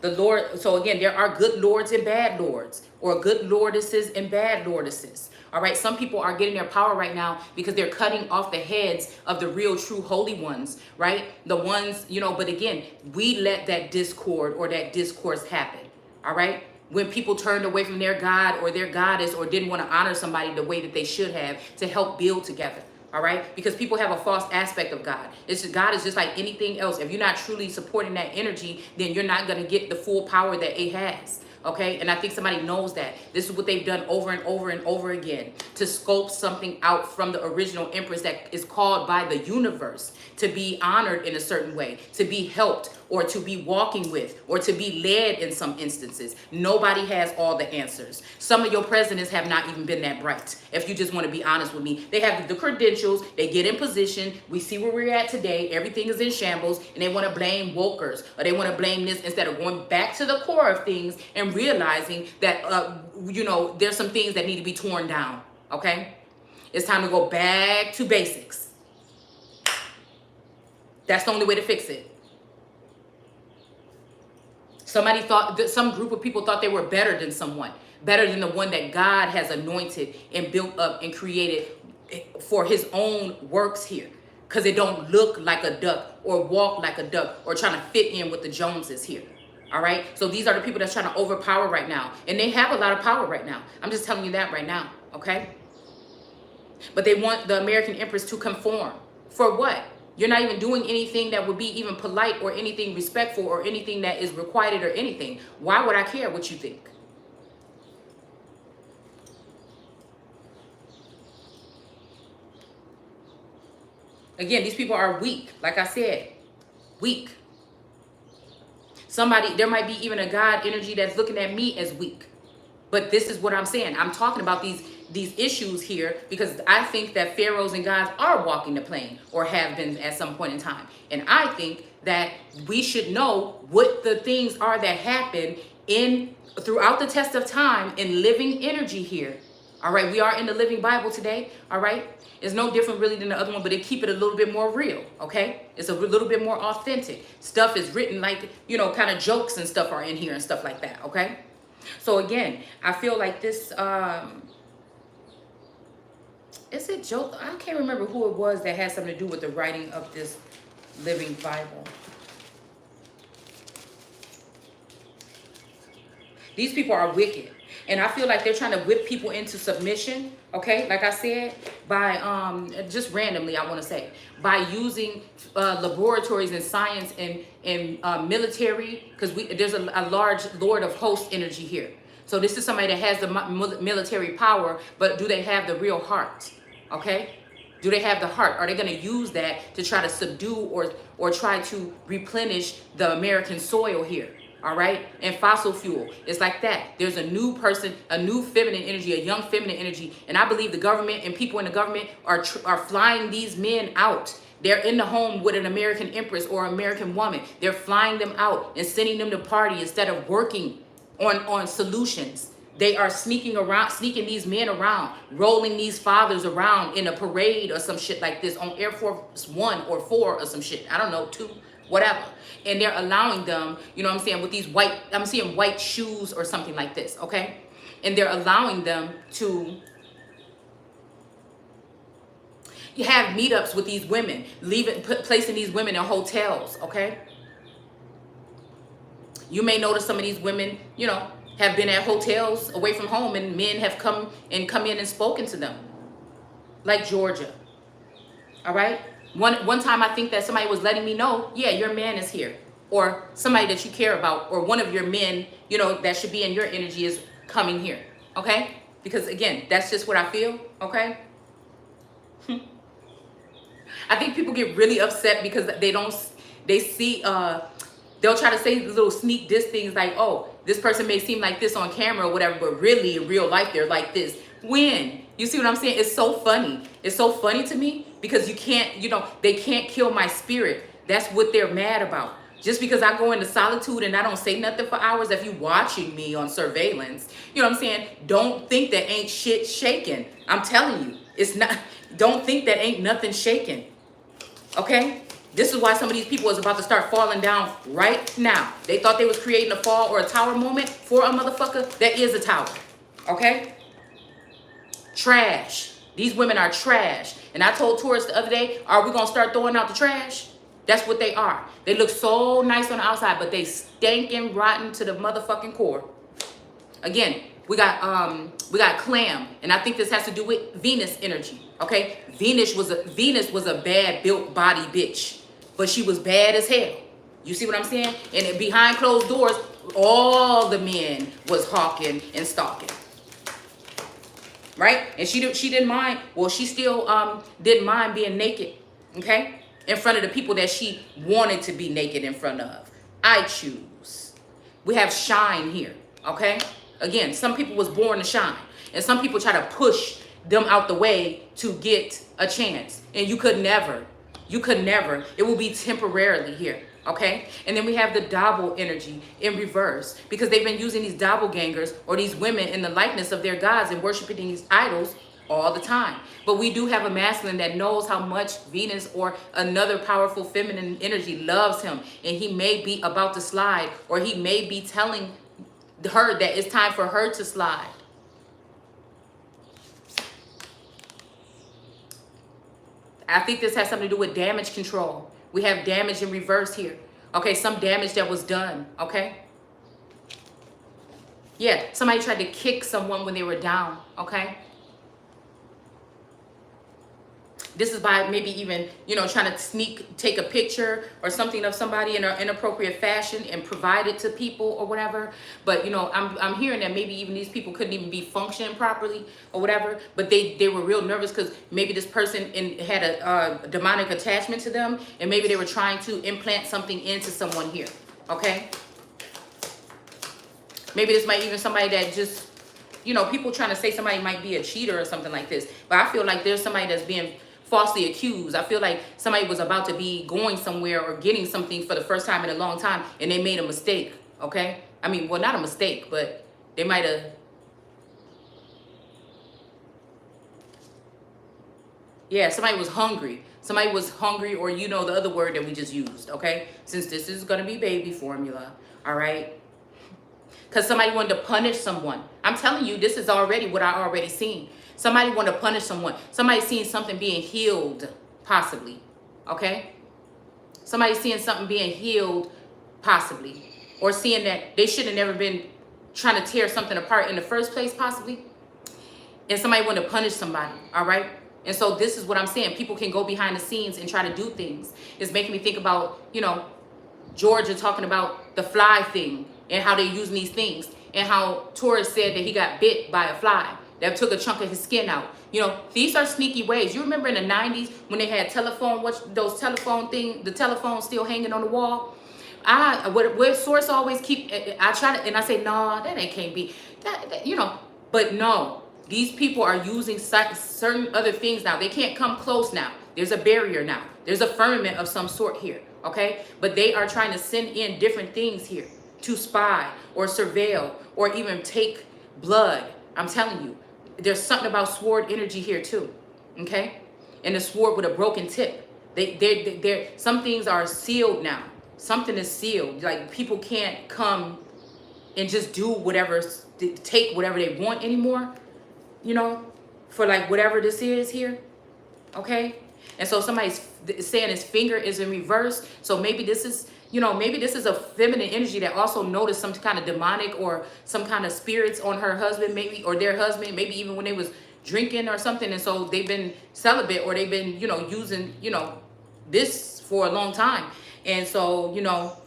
The Lord. So again, there are good lords and bad lords, or good lordesses and bad lordesses. All right. Some people are getting their power right now because they're cutting off the heads of the real, true, holy ones. Right. The ones, you know. But again, we let that discord or that discourse happen. All right. When people turned away from their God or their goddess, or didn't want to honor somebody the way that they should have to help build together. All right. Because people have a false aspect of God. God is just like anything else. If you're not truly supporting that energy, then you're not going to get the full power that it has. Okay. And I think somebody knows that. This is what they've done over and over and over again, to sculpt something out from the original empress that is called by the universe to be honored in a certain way, to be helped, or to be walking with, or to be led in some instances. Nobody has all the answers. Some of your presidents have not even been that bright. If you just want to be honest with me, they have the credentials, they get in position, we see where we're at today, everything is in shambles, and they want to blame wokers, or they want to blame this instead of going back to the core of things and realizing that, you know, there's some things that need to be torn down, okay? It's time to go back to basics. That's the only way to fix it. Somebody thought that some group of people thought they were better than someone, better than the one that God has anointed and built up and created for his own works here. Because it don't look like a duck or walk like a duck or trying to fit in with the Joneses here. All right. So these are the people that's trying to overpower right now. And they have a lot of power right now. I'm just telling you that right now. Okay. But they want the American Empress to conform. For what? You're not even doing anything that would be even polite or anything respectful or anything that is requited or anything. Why would I care what you think? Again, these people are weak. Like I said, weak. There might be even a God energy that's looking at me as weak. But this is what I'm saying. I'm talking about these issues here because I think that pharaohs and gods are walking the plane, or have been at some point in time. And I think that we should know what the things are that happen throughout the test of time in living energy here. All right, we are in the Living Bible today. All right, it's no different really than the other one, but they keep it a little bit more real. Okay, it's a little bit more authentic. Stuff is written like, you know, kind of jokes and stuff are in here and stuff like that. Okay. So again, I feel like this, is it joke? I can't remember who it was that had something to do with the writing of this Living Bible. These people are wicked. And I feel like they're trying to whip people into submission, okay? Like I said, by, just randomly, I want to say, by using laboratories and science and military, because there's a large Lord of Hosts energy here. So this is somebody that has the military power, but do they have the real heart, okay? Do they have the heart? Are they going to use that to try to subdue or try to replenish the American soil here? All right. And fossil fuel, it's like that. There's a new person, a new feminine energy, a young feminine energy. And I believe the government and people in the government are flying these men out. They're in the home with an American empress or American woman. They're flying them out and sending them to party instead of working on solutions. They are sneaking these men around, rolling these fathers around in a parade or some shit like this on Air Force One or 4 or some shit. I don't know, 2, whatever. And they're allowing them, you know what I'm saying, with these white, I'm seeing white shoes or something like this, okay? And they're allowing them to have meetups with these women, placing these women in hotels, okay? You may notice some of these women, you know, have been at hotels away from home, and men have come in and spoken to them, like Georgia. All right. One time I think that somebody was letting me know, yeah, your man is here, or somebody that you care about, or one of your men, you know, that should be in your energy is coming here. Okay. Because again, that's just what I feel. Okay. I think people get really upset because they see, they'll try to say little sneak diss things like, oh, this person may seem like this on camera or whatever, but really in real life, they're like this. When? You see what I'm saying? It's so funny. It's so funny to me because you can't, you know, they can't kill my spirit. That's what they're mad about. Just because I go into solitude and I don't say nothing for hours, if you watching me on surveillance, you know what I'm saying? Don't think that ain't shit shaking. I'm telling you, it's not, don't think that ain't nothing shaking. Okay? This is why some of these people is about to start falling down right now. They thought they was creating a fall or a tower moment for a motherfucker. That is a tower. Okay? Trash. These women are trash. And I told tourists the other day, are we going to start throwing out the trash? That's what they are. They look so nice on the outside, but they stinking rotten to the motherfucking core. Again, we got clam, and I think this has to do with Venus energy. Okay? Venus was a bad built body bitch, but she was bad as hell. You see what I'm saying? And behind closed doors, all the men was hawking and stalking. Right? And she didn't mind. Well, she still didn't mind being naked. Okay? In front of the people that she wanted to be naked in front of. I choose. We have shine here. Okay? Again, some people was born to shine. And some people try to push them out the way to get a chance. And you could never. You could never. It will be temporarily here. Okay? And then we have the double energy in reverse. Because they've been using these doppelgangers or these women in the likeness of their gods and worshiping these idols all the time. But we do have a masculine that knows how much Venus or another powerful feminine energy loves him. And he may be about to slide, or he may be telling her that it's time for her to slide. I think this has something to do with damage control. We have damage in reverse here. Okay, some damage that was done. Okay. Yeah, somebody tried to kick someone when they were down. Okay. This is by maybe even, you know, trying to take a picture or something of somebody in an inappropriate fashion and provide it to people or whatever. But, you know, I'm hearing that maybe even these people couldn't even be functioning properly or whatever. But they were real nervous because maybe this person had a demonic attachment to them. And maybe they were trying to implant something into someone here. Okay? Maybe this might even somebody that just, you know, people trying to say somebody might be a cheater or something like this. But I feel like there's somebody that's being falsely accused. I feel like somebody was about to be going somewhere or getting something for the first time in a long time, and they made a mistake. Okay? I mean, well, not a mistake, but they might have. Yeah, somebody was hungry. Somebody was hungry, or you know the other word that we just used. Okay? Since this is going to be baby formula. All right? Because somebody wanted to punish someone. I'm telling you, this is already what I already seen. Somebody want to punish someone. Somebody seeing something being healed, possibly. Okay? Somebody seeing something being healed, possibly. Or seeing that they should have never been trying to tear something apart in the first place, possibly. And somebody want to punish somebody, all right? And so this is what I'm saying. People can go behind the scenes and try to do things. It's making me think about, you know, Georgia talking about the fly thing and how they're using these things. And how Taurus said that he got bit by a fly. that took a chunk of his skin out. You know, these are sneaky ways. You remember in the 90s when they had telephone, the telephone still hanging on the wall? What source always keep, I try to, and I say, nah, that ain't can't be, you know, but no, these people are using certain other things now. They can't come close now. There's a barrier now. There's a firmament of some sort here, okay? But they are trying to send in different things here to spy or surveil or even take blood. I'm telling you, there's something about sword energy here too, okay? And the sword with a broken tip. Some things are sealed now. Something is sealed. Like people can't come and just do whatever, take whatever they want anymore, you know, for like whatever this is here, okay? And so somebody's saying his finger is in reverse. So maybe this is, you know, maybe this is a feminine energy that also noticed some kind of demonic or some kind of spirits on her husband, maybe, or their husband, maybe even when they was drinking or something. And so they've been celibate or they've been, you know, using, you know, this for a long time. And so, you know,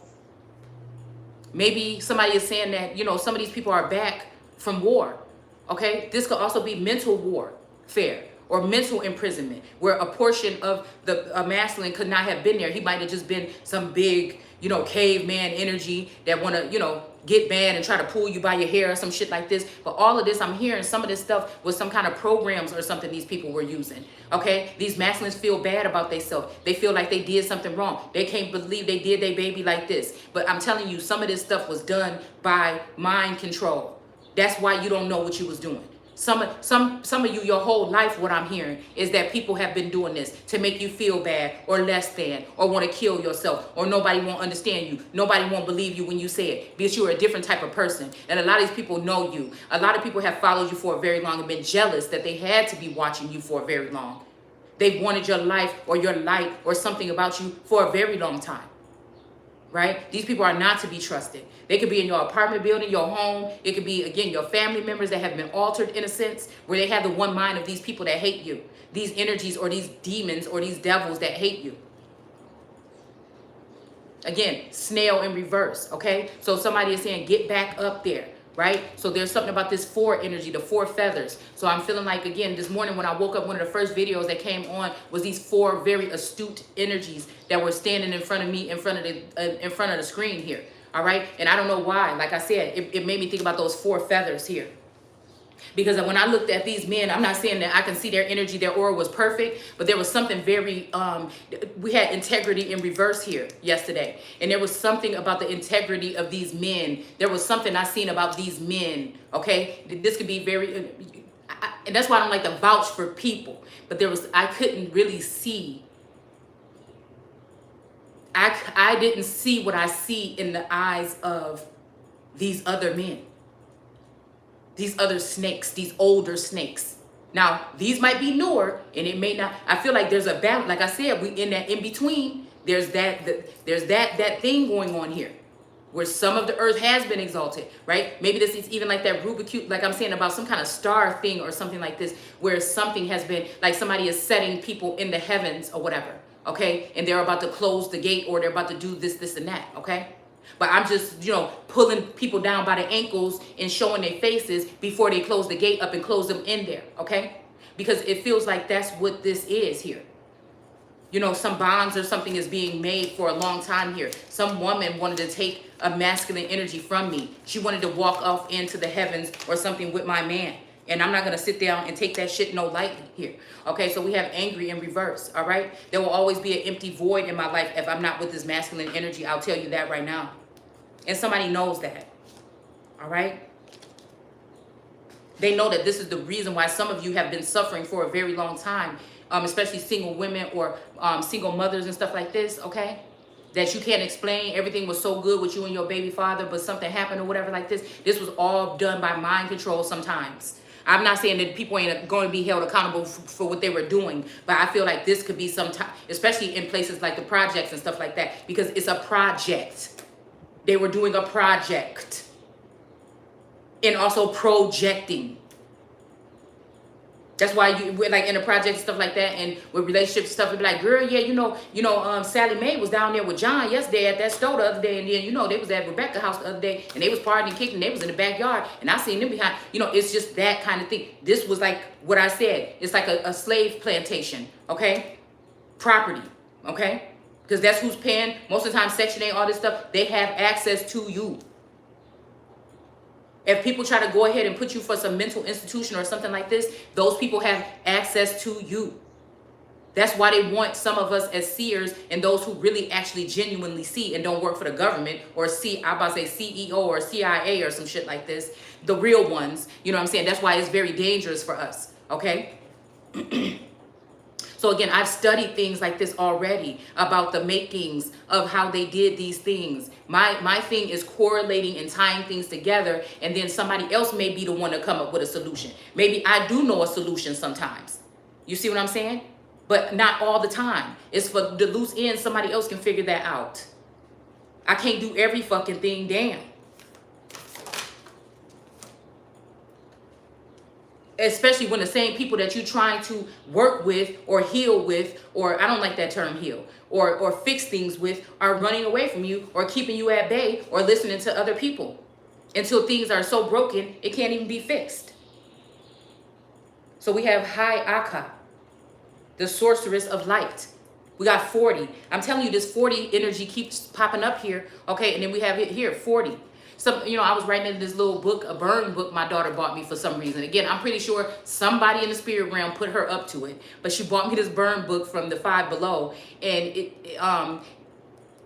maybe somebody is saying that, you know, some of these people are back from war. Okay. This could also be mental warfare or mental imprisonment, where a portion of the masculine could not have been there. He might have just been some big, you know, caveman energy that want to, you know, get mad and try to pull you by your hair or some shit like this. But all of this, I'm hearing some of this stuff was some kind of programs or something these people were using. Okay. These masculines feel bad about themselves. They feel like they did something wrong. They can't believe they did their baby like this. But I'm telling you, some of this stuff was done by mind control. That's why you don't know what you was doing. Some of you, your whole life, what I'm hearing is that people have been doing this to make you feel bad or less than or want to kill yourself, or nobody won't understand you. Nobody won't believe you when you say it because you're a different type of person. And a lot of these people know you. A lot of people have followed you for a very long and been jealous that they had to be watching you for a very long. They've wanted your life or your light or something about you for a very long time. Right? These people are not to be trusted. They could be in your apartment building, your home. It could be, again, your family members that have been altered in a sense, where they have the one mind of these people that hate you. These energies or these demons or these devils that hate you. Again, snail in reverse, okay? So somebody is saying, get back up there, right? So there's something about this 4 energy, the 4 feathers. So I'm feeling like, again, this morning when I woke up, one of the first videos that came on was these 4 very astute energies that were standing in front of me, in front of the screen here, all right? And I don't know why. Like I said, it made me think about those 4 feathers here. Because when I looked at these men, I'm not saying that I can see their energy, their aura was perfect, but there was something very, we had integrity in reverse here yesterday. And there was something about the integrity of these men. There was something I seen about these men, okay? This could be very, and that's why I don't like to vouch for people. But I couldn't really see. I didn't see what I see in the eyes of these other men. These other snakes, these older snakes. Now, these might be newer, and it may not. I feel like there's a balance. Like I said, we in that in between. There's that thing going on here, where some of the earth has been exalted, right? Maybe this is even like that Rubik's, like I'm saying, about some kind of star thing or something like this, where something has been, like somebody is setting people in the heavens or whatever, okay? And they're about to close the gate, or they're about to do this and that, okay? But I'm just, you know, pulling people down by the ankles and showing their faces before they close the gate up and close them in there, okay? Because it feels like that's what this is here. You know, some bonds or something is being made for a long time here. Some woman wanted to take a masculine energy from me. She wanted to walk off into the heavens or something with my man. And I'm not going to sit down and take that shit no lightly here. Okay, so we have angry in reverse, all right? There will always be an empty void in my life if I'm not with this masculine energy. I'll tell you that right now. And somebody knows that, all right? They know that this is the reason why some of you have been suffering for a very long time, especially single women or single mothers and stuff like this, okay? That you can't explain. Everything was so good with you and your baby father, but something happened or whatever like this. This was all done by mind control sometimes. I'm not saying that people ain't going to be held accountable for what they were doing, but I feel like this could be some time, especially in places like the projects and stuff like that, because it's a project. They were doing a project and also projecting. That's why you like in the project stuff like that, and with relationship stuff, it'd be like, girl, yeah, Sally Mae was down there with John yesterday at that store the other day, and then they was at Rebecca's house the other day, and they was partying and kicking, they was in the backyard, and I seen them behind. It's just that kind of thing. This was like what I said. It's like a slave plantation, okay? Property, okay? Because that's who's paying most of the time. Section 8, all this stuff. They have access to you. If people try to go ahead and put you for some mental institution or something like this, those people have access to you. That's why they want some of us as seers and those who really actually genuinely see and don't work for the government or CEO or CIA or some shit like this. The real ones, you know what I'm saying? That's why it's very dangerous for us, okay? So again, I've studied things like this already about the makings of how they did these things. My thing is correlating and tying things together, and then somebody else may be the one to come up with a solution. Maybe I do know a solution sometimes. You see what I'm saying? But not all the time. It's for the loose end. Somebody else can figure that out. I can't do every fucking thing. Damn. Especially when the same people that you're trying to work with or heal with, or I don't like that term heal, or fix things with, are running away from you or keeping you at bay or listening to other people until things are so broken it can't even be fixed. So we have 𝘱𝑖𝑒, the sorceress of light. We got 40. I'm telling you, this 40 energy keeps popping up here, okay? And then we have it here, 40. I was writing in this little book, a burn book my daughter bought me for some reason. Again, I'm pretty sure somebody in the spirit realm put her up to it. But she bought me this burn book from the Five Below. And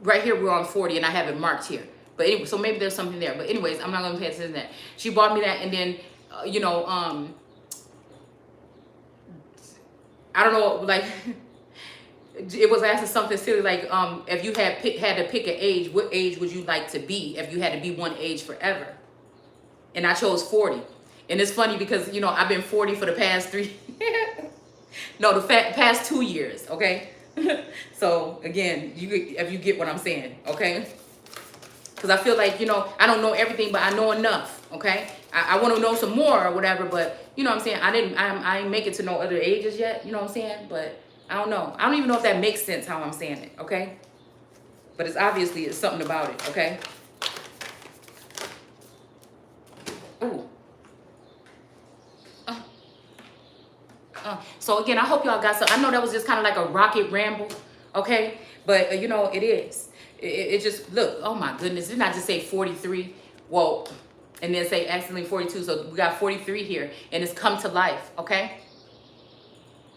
right here, we're on 40, and I have it marked here. But anyway, so maybe there's something there. But anyways, I'm not going to pay attention to that. She bought me that, and then, I don't know, like... It was asking something silly like, if you had to pick an age, what age would you like to be if you had to be one age forever? And I chose 40. And it's funny because, I've been 40 for the past past 2 years, okay? So, again, if you get what I'm saying, okay? Because I feel like, I don't know everything, but I know enough, okay? I want to know some more or whatever, but, you know what I'm saying? I ain't make it to no other ages yet, you know what I'm saying? But... I don't know. I don't even know if that makes sense how I'm saying it, okay? But it's something about it, okay? Ooh. So again, I hope y'all got some. I know that was just kind of like a rocket ramble, okay? But, it is. It just, look, oh my goodness. Didn't I just say 43? Whoa. And then say accidentally 42. So we got 43 here. And it's come to life, okay?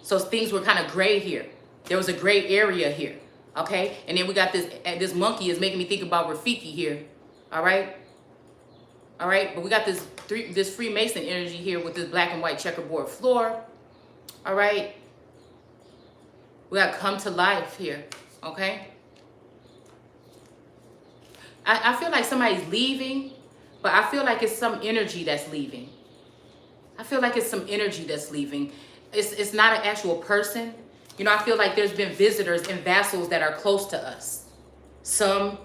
So things were kind of gray here. There was a gray area here, okay? And then we got this monkey is making me think about Rafiki here, all right? All right, but we got this Freemason energy here with this black and white checkerboard floor, all right? We got come to life here, okay? I feel like somebody's leaving, but I feel like it's some energy that's leaving. I feel like it's some energy that's leaving. It's not an actual person. I feel like there's been visitors and vassals that are close to us. Some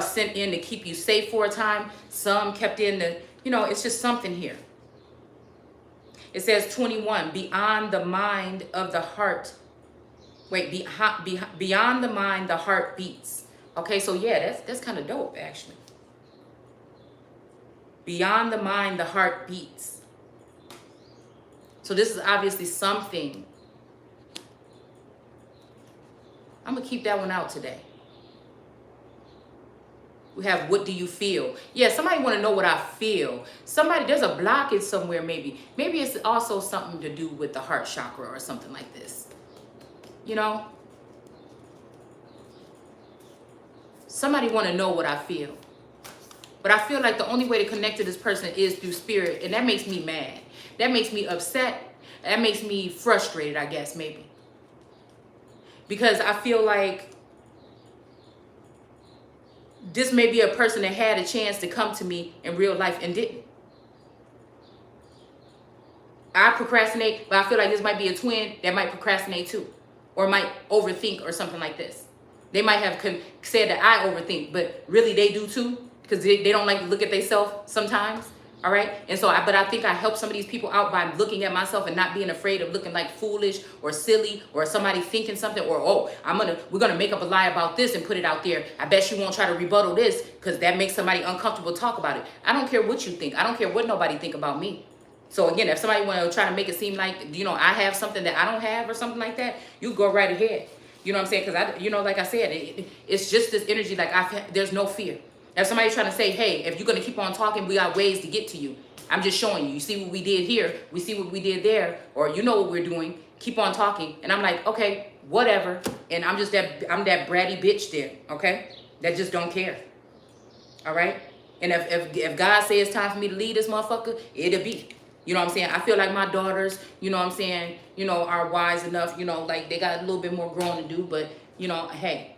sent in to keep you safe for a time. Some kept in to, it's just something here. It says 21, beyond the mind of the heart. Wait, beyond the mind, the heart beats. Okay, so yeah, that's kind of dope, actually. Beyond the mind, the heart beats. So this is obviously something. I'm going to keep that one out today. We have, what do you feel? Yeah, somebody want to know what I feel. There's a blockage somewhere maybe. Maybe it's also something to do with the heart chakra or something like this. Somebody want to know what I feel. But I feel like the only way to connect to this person is through spirit. And that makes me mad. That makes me upset. That makes me frustrated, I guess, maybe. Because I feel like this may be a person that had a chance to come to me in real life and didn't. I procrastinate, but I feel like this might be a twin that might procrastinate too. Or might overthink or something like this. They might have said that I overthink, but really they do too. Because they don't like to look at themselves sometimes. All right. And so, but I think I help some of these people out by looking at myself and not being afraid of looking like foolish or silly or somebody thinking something, or, oh, we're going to make up a lie about this and put it out there. I bet she won't try to rebuttal this because that makes somebody uncomfortable to talk about it. I don't care what you think. I don't care what nobody think about me. So again, if somebody want to try to make it seem like, I have something that I don't have or something like that, you go right ahead. You know what I'm saying? Because like I said, it's just this energy. Like there's no fear. If somebody's trying to say, hey, if you're going to keep on talking, we got ways to get to you. I'm just showing you. You see what we did here. We see what we did there. Or you know what we're doing. Keep on talking. And I'm like, okay, whatever. And I'm that bratty bitch there. Okay? That just don't care. All right? And if God says it's time for me to lead this motherfucker, it'll be. You know what I'm saying? I feel like my daughters, you know what I'm saying, are wise enough, like they got a little bit more growing to do. But, hey.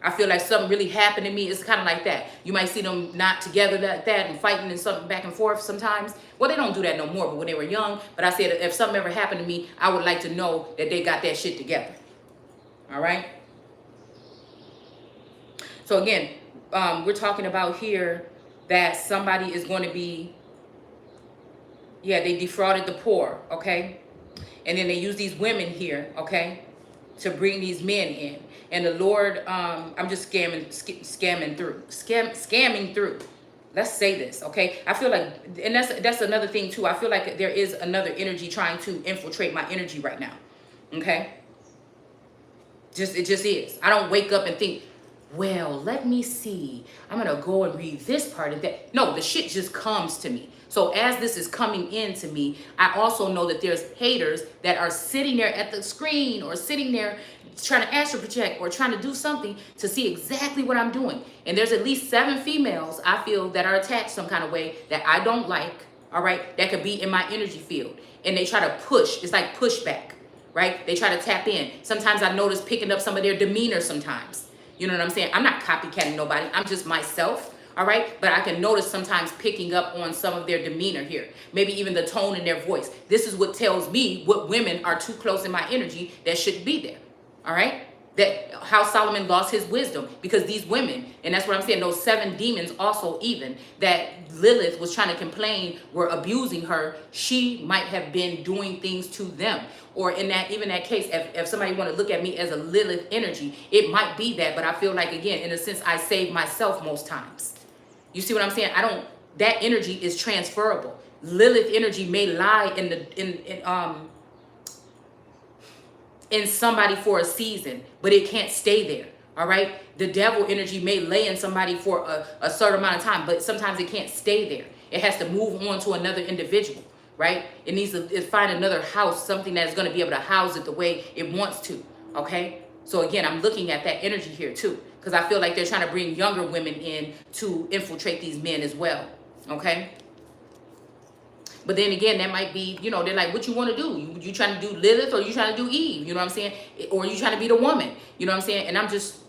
I feel like something really happened to me. It's kind of like that. You might see them not together like that and fighting and something back and forth sometimes. Well, they don't do that no more, but when they were young. But I said if something ever happened to me, I would like to know that they got that shit together. All right? So again, we're talking about here that somebody is going to be, they defrauded the poor, okay? And then they use these women here, okay, to bring these men in. And the Lord, I'm just scamming through. Let's say this, okay? I feel like, and that's another thing too. I feel like there is another energy trying to infiltrate my energy right now, okay? It just is. I don't wake up and think, well, let me see. I'm going to go and read this part of that. No, the shit just comes to me. So as this is coming into me, I also know that there's haters that are sitting there at the screen or sitting there trying to astral project or trying to do something to see exactly what I'm doing. And there's at least 7 females I feel that are attached some kind of way that I don't like, all right, that could be in my energy field. And they try to push. It's like pushback, right? They try to tap in. Sometimes I notice picking up some of their demeanor sometimes. You know what I'm saying? I'm not copycatting nobody. I'm just myself. All right. But I can notice sometimes picking up on some of their demeanor here. Maybe even the tone in their voice. This is what tells me what women are too close in my energy that shouldn't be there. All right. That how Solomon lost his wisdom because these women, and that's what I'm saying, those 7 demons also even that Lilith was trying to complain were abusing her. She might have been doing things to them. Or in that case, if somebody want to look at me as a Lilith energy, it might be that. But I feel like, again, in a sense, I save myself most times. You see what I'm saying? That energy is transferable. Lilith energy may lie in somebody for a season, but it can't stay there. All right. The devil energy may lay in somebody for a certain amount of time, but sometimes it can't stay there. It has to move on to another individual. Right? It needs to find another house, something that's going to be able to house it the way it wants to. Okay. So again, I'm looking at that energy here too, because I feel like they're trying to bring younger women in to infiltrate these men as well. Okay. But then again, that might be, they're like, what you want to do? You trying to do Lilith or you trying to do Eve? You know what I'm saying? Or you trying to be the woman? You know what I'm saying? And I'm just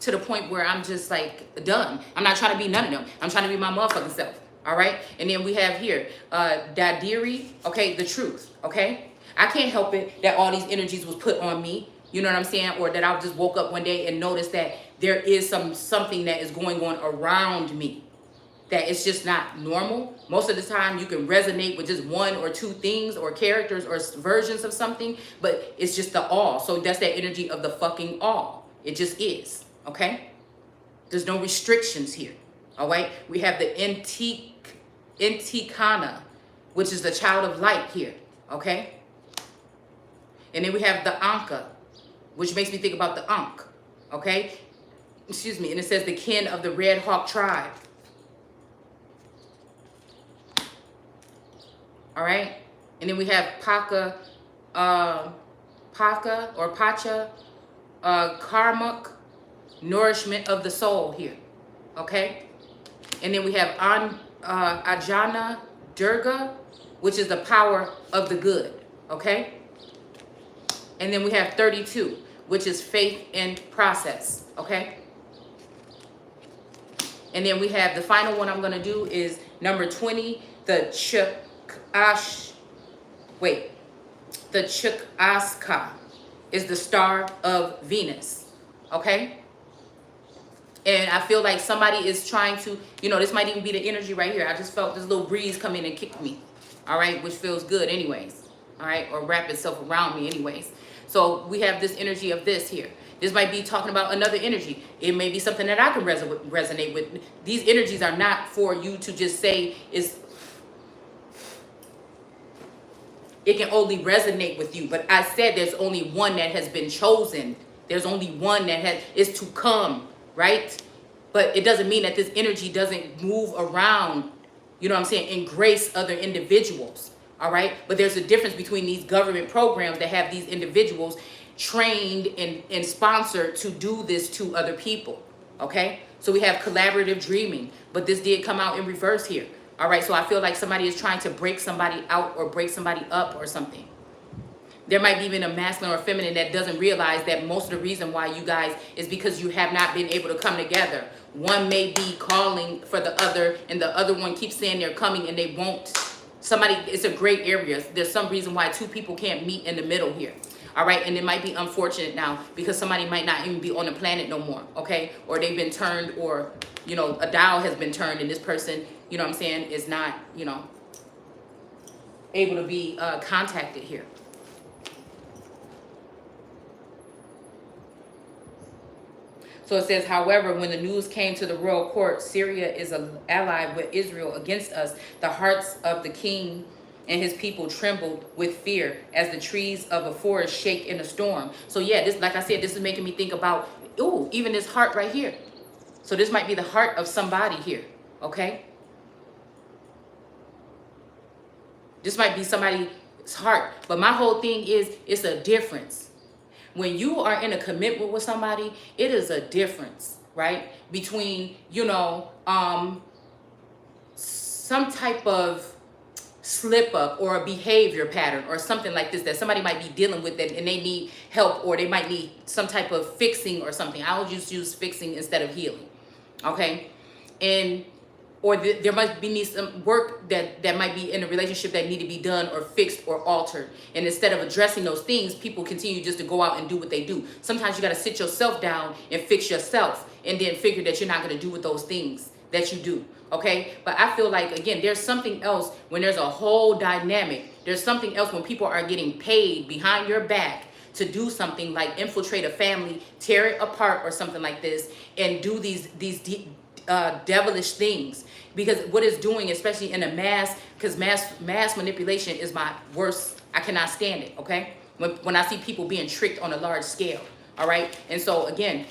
to the point where I'm just like done. I'm not trying to be none of them. I'm trying to be my motherfucking self. All right. And then we have here, 𝑑'diri, okay, the truth. Okay. I can't help it that all these energies was put on me. You know what I'm saying? Or that I just woke up one day and noticed that there is something that is going on around me. That it's just not normal. Most of the time you can resonate with just 1 or 2 things or characters or versions of something, but it's just the all. So that's that energy of the fucking all. It just is. Okay. There's no restrictions here. All right. We have the 𝑘𝑒𝑛𝑡, which is the child of light here. Okay. And then we have the 𝑘𝑎, which makes me think about the Ankh. Okay. Excuse me. And it says the kin of the Red Hawk tribe. All right. And then we have Paka or Pacha, karmic nourishment of the soul here. Okay. And then we have Ajna Durga, which is the power of the good. Okay. And then we have 32, which is faith in process. Okay. And then we have the final one I'm going to do is number 20, the 𝘙𝑘𝑎𝑠⁄ is the star of Venus. Okay. And I feel like somebody is trying to, this might even be the energy right here. I just felt this little breeze come in and kick me. All right, which feels good anyways. All right, or wrap itself around me anyways. So we have this energy of this here. This might be talking about another energy. It may be something that I can resonate with. These energies are not for you to just say it can only resonate with you. But I said there's only one that has been chosen. There's only one that is to come, right? But it doesn't mean that this energy doesn't move around, you know what I'm saying, and grace other individuals, all right? But there's a difference between these government programs that have these individuals trained and sponsored to do this to other people, okay? So we have collaborative dreaming, but this did come out in reverse here, all right? So I feel like somebody is trying to break somebody out or break somebody up or something. There might be even a masculine or feminine that doesn't realize that most of the reason why you guys is because you have not been able to come together. One may be calling for the other, and the other one keeps saying they're coming and they won't. Somebody, it's a gray area. There's some reason why two people can't meet in the middle here. All right, and it might be unfortunate now because somebody might not even be on the planet no more, okay? Or they've been turned, or, a dial has been turned and this person, you know what I'm saying, is not, able to be contacted here. So it says, however, when the news came to the royal court, Syria is allied with Israel against us. The hearts of the king and his people trembled with fear as the trees of a forest shake in a storm. So yeah, this, like I said, this is making me think about, even this heart right here. So this might be the heart of somebody here, okay? This might be somebody's heart. But my whole thing is, it's a difference. When you are in a commitment with somebody, it is a difference, right? Between, some type of slip up or a behavior pattern or something like this that somebody might be dealing with and they need help, or they might need some type of fixing or something. I'll just use fixing instead of healing, okay? Or there might be some work that might be in a relationship that need to be done or fixed or altered. And instead of addressing those things, people continue just to go out and do what they do. Sometimes you got to sit yourself down and fix yourself and then figure that you're not going to do with those things that you do, okay? But I feel like, again, there's something else when there's a whole dynamic. There's something else when people are getting paid behind your back to do something like infiltrate a family, tear it apart or something like this, and do these devilish things. Because what it's doing, especially in a because mass manipulation is my worst. I cannot stand it, okay? When I see people being tricked on a large scale, all right? And so again,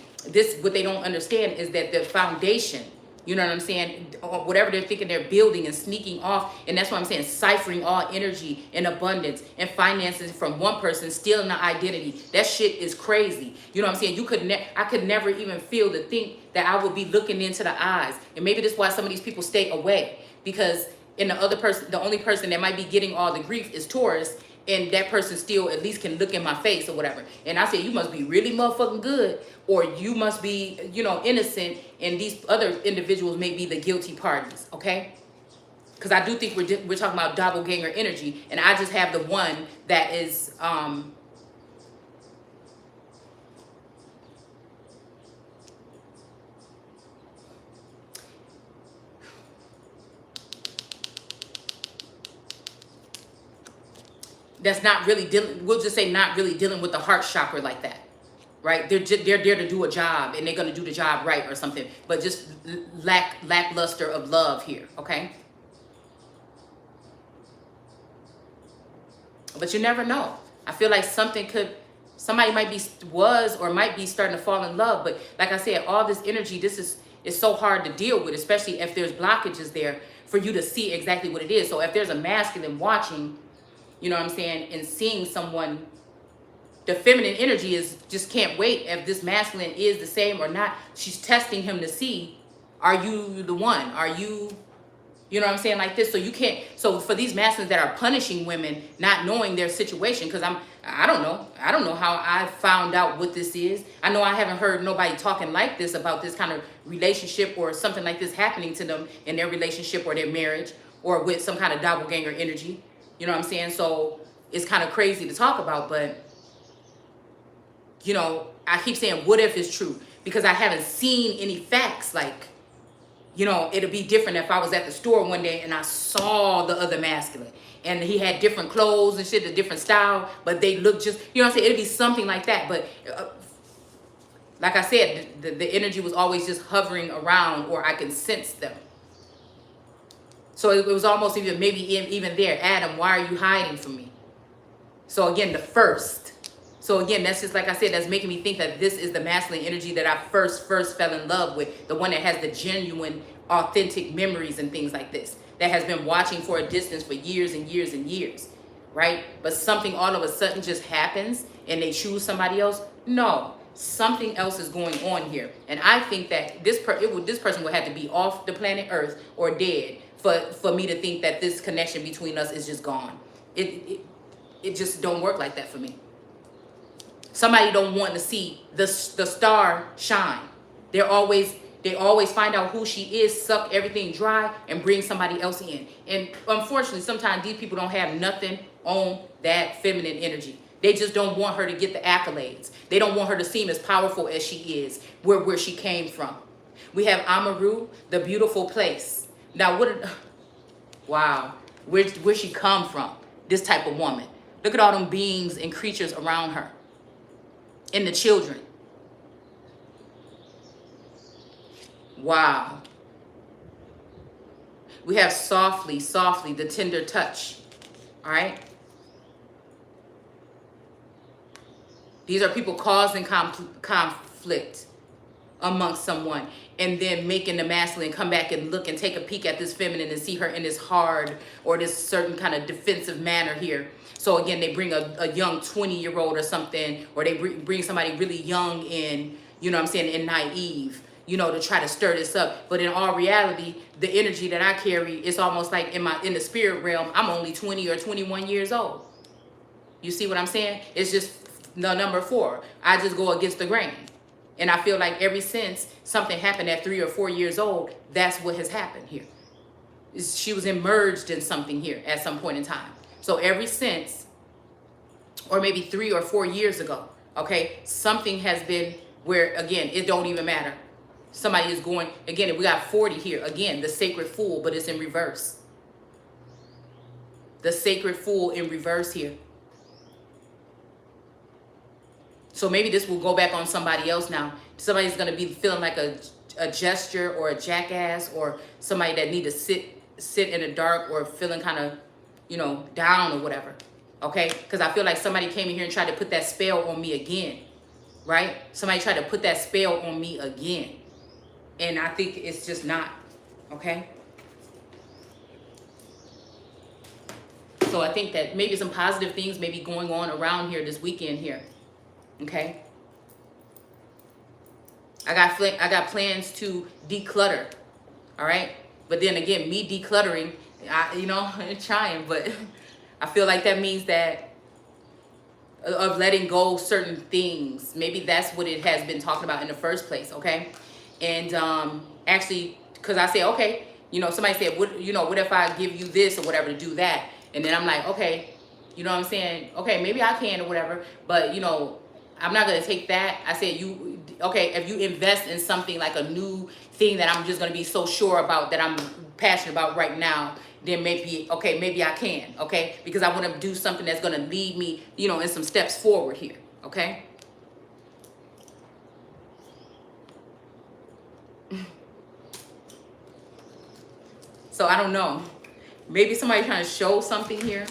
what they don't understand is that the foundation, you know what I'm saying, whatever they're thinking they're building and sneaking off, and that's what I'm saying, ciphering all energy and abundance and finances from one person, stealing the identity. That shit is crazy. You know what I'm saying? I could never even feel to think that I would be looking into the eyes. And maybe that's why some of these people stay away, because the only person that might be getting all the grief is Taurus, and that person still at least can look in my face or whatever. And I say, you must be really motherfucking good, or you must be, innocent, and these other individuals may be the guilty parties, okay? Because I do think we're talking about doppelganger energy, and I just have the one that is, that's not really dealing, we'll just say not really dealing with the heart chakra like that, right? They're there to do a job, and they're going to do the job right or something, but just lackluster of love here, okay? But you never know. I feel like somebody might be, might be starting to fall in love, but like I said, all this energy, is so hard to deal with, especially if there's blockages there for you to see exactly what it is. So if there's a masculine watching, you know what I'm saying, and seeing someone, the feminine energy is just can't wait if this masculine is the same or not. She's testing him to see, are you the one? Are you know what I'm saying, like this? So you can't, so for these masculines that are punishing women, not knowing their situation, because I don't know how I found out what this is. I know I haven't heard nobody talking like this about this kind of relationship or something like this happening to them in their relationship or their marriage or with some kind of doppelganger energy. You know what I'm saying? So it's kind of crazy to talk about, but, I keep saying, what if it's true? because I haven't seen any facts. Like, you know, it'll be different if I was at the store one day and I saw the other masculine and he had different clothes and shit, a different style, but they look just, you know what I'm saying? It'd be something like that. But like I said, the energy was always just hovering around, or I can sense them. So it was almost even, maybe even there, Adam, why are you hiding from me? So again, the first. So again, that's just, like I said, that's making me think that this is the masculine energy that I first fell in love with. The one that has the genuine, authentic memories and things like this. That has been watching for a distance for years and years and years, right? But something all of a sudden just happens and they choose somebody else. No, something else is going on here. And I think that this person would have to be off the planet Earth or dead for me to think that this connection between us is just gone. It just don't work like that for me. Somebody don't want to see the star shine. They always find out who she is, suck everything dry, and bring somebody else in. And unfortunately, sometimes these people don't have nothing on that feminine energy. They just don't want her to get the accolades. They don't want her to seem as powerful as she is, where she came from. We have Amaru, the beautiful place. Now, wow, where she come from? This type of woman. Look at all them beings and creatures around her. And the children. Wow. We have softly, the tender touch. All right. These are people causing conflict amongst someone, and then making the masculine come back and look and take a peek at this feminine and see her in this hard or this certain kind of defensive manner here. So again, they bring a young 20-year-old or something, or they bring somebody really young in, you know what I'm saying, and naive, you know, to try to stir this up. But in all reality, the energy that I carry is almost like in the spirit realm, I'm only 20 or 21 years old. You see what I'm saying? It's just the number 4. I just go against the grain. And I feel like ever since something happened at 3 or 4 years old, that's what has happened here. She was immersed in something here at some point in time. So ever since, or maybe 3 or 4 years ago, okay, something has been where, again, it don't even matter. Somebody is going, again, we got 40 here. Again, the sacred fool, but it's in reverse. The sacred fool in reverse here. So maybe this will go back on somebody else now. Somebody's going to be feeling like a gesture or a jackass, or somebody that need to sit in the dark, or feeling kind of, you know, down or whatever. Okay? Because I feel like somebody came in here and tried to put that spell on me again. Right? Somebody tried to put that spell on me again. And I think it's just not. Okay? So I think that maybe some positive things may be going on around here this weekend here. Okay? I got plans to declutter. All right? But then again, me decluttering, you know, I'm trying, but I feel like that means that of letting go certain things. Maybe that's what it has been talking about in the first place, okay? And actually, because I say, okay, you know, somebody said, what if I give you this or whatever to do that? And then I'm like, okay, you know what I'm saying? Okay, maybe I can or whatever, but, you know, I'm not going to take that. I said, okay, if you invest in something like a new thing that I'm just going to be so sure about, that I'm passionate about right now, then maybe, okay, maybe I can, okay? Because I want to do something that's going to lead me, you know, in some steps forward here, okay? So I don't know. Maybe somebody trying to show something here.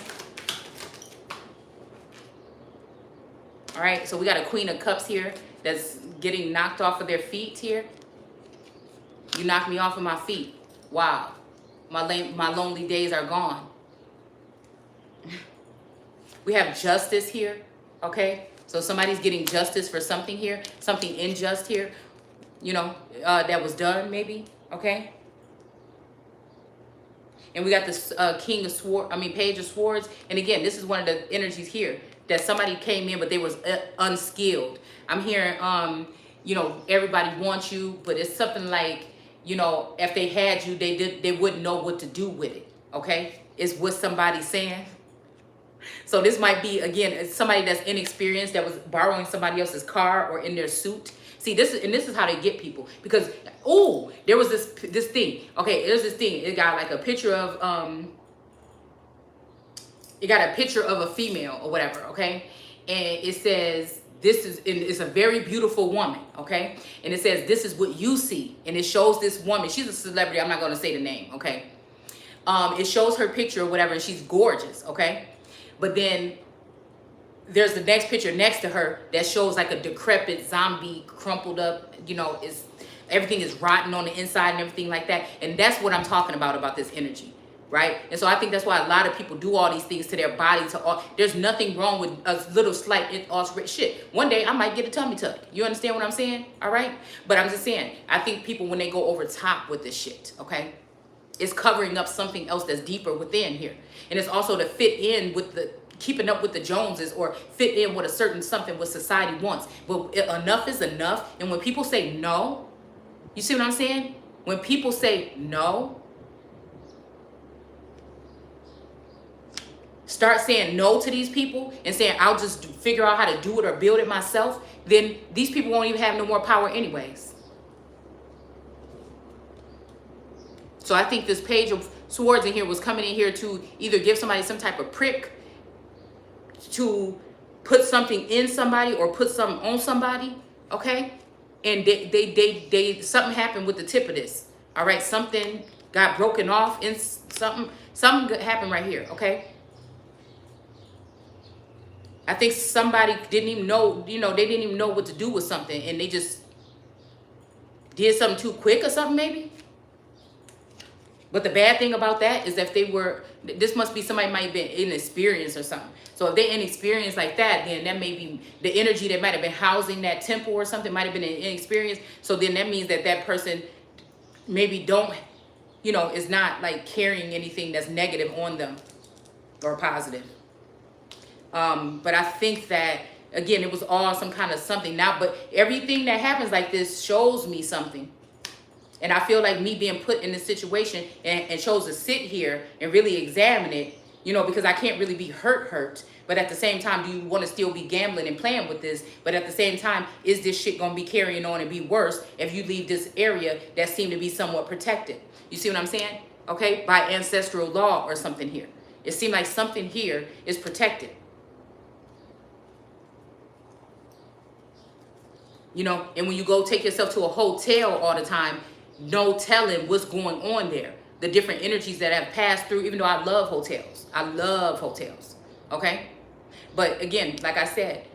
All right, so we got a Queen of Cups here that's getting knocked off of their feet here. You knocked me off of my feet. Wow. My lonely days are gone. We have justice here, okay? So somebody's getting justice for something here, something unjust here, you know, that was done maybe, okay? And we got this Page of Swords. And again, this is one of the energies here, that somebody came in, but they was unskilled. I'm hearing, you know, everybody wants you, but it's something like, you know, if they had you, they wouldn't know what to do with it, okay? Is what somebody's saying. So this might be, again, somebody that's inexperienced that was borrowing somebody else's car or in their suit. See, this is how they get people. Because, oh, there was this thing. Okay, there's this thing. It got like a picture of, it got a picture of a female or whatever, okay? And it says, it's a very beautiful woman, okay? And it says, this is what you see. And it shows this woman. She's a celebrity. I'm not going to say the name, okay? It shows her picture or whatever, and she's gorgeous, okay? But then there's the next picture next to her that shows like a decrepit zombie, crumpled up, you know, everything is rotten on the inside and everything like that. And that's what I'm talking about this energy, right? And so I think that's why a lot of people do all these things to their body. There's nothing wrong with a little slight shit. One day I might get a tummy tuck. You understand what I'm saying? All right? But I'm just saying, I think people, when they go over top with this shit, okay, it's covering up something else that's deeper within here. And it's also to fit in with keeping up with the Joneses, or fit in with a certain something what society wants. But enough is enough. And when people say no, you see what I'm saying? When people say no, start saying no to these people and saying, I'll just figure out how to do it or build it myself, then these people won't even have no more power anyways. So I think this page of swords in here was coming in here to either give somebody some type of prick, to put something in somebody or put something on somebody, okay? And something happened with the tip of this, all right? Something got broken off in something happened right here, okay? I think somebody didn't even know, you know, they didn't even know what to do with something, and they just did something too quick or something maybe. But the bad thing about that is that this must be somebody might have been inexperienced or something. So if they're inexperienced like that, then that may be the energy that might have been housing that temple or something might have been inexperienced. So then that means that person maybe is not like carrying anything that's negative on them or positive. But I think that, again, it was all some kind of something now, but everything that happens like this shows me something. And I feel like me being put in this situation and chose to sit here and really examine it, you know, because I can't really be hurt. But at the same time, do you want to still be gambling and playing with this? But at the same time, is this shit going to be carrying on and be worse if you leave this area that seemed to be somewhat protected? You see what I'm saying? Okay, by ancestral law or something here. It seemed like something here is protected. You know, and when you go take yourself to a hotel all the time, no telling what's going on there. The different energies that have passed through, even though I love hotels. I love hotels, okay? But again, like I said,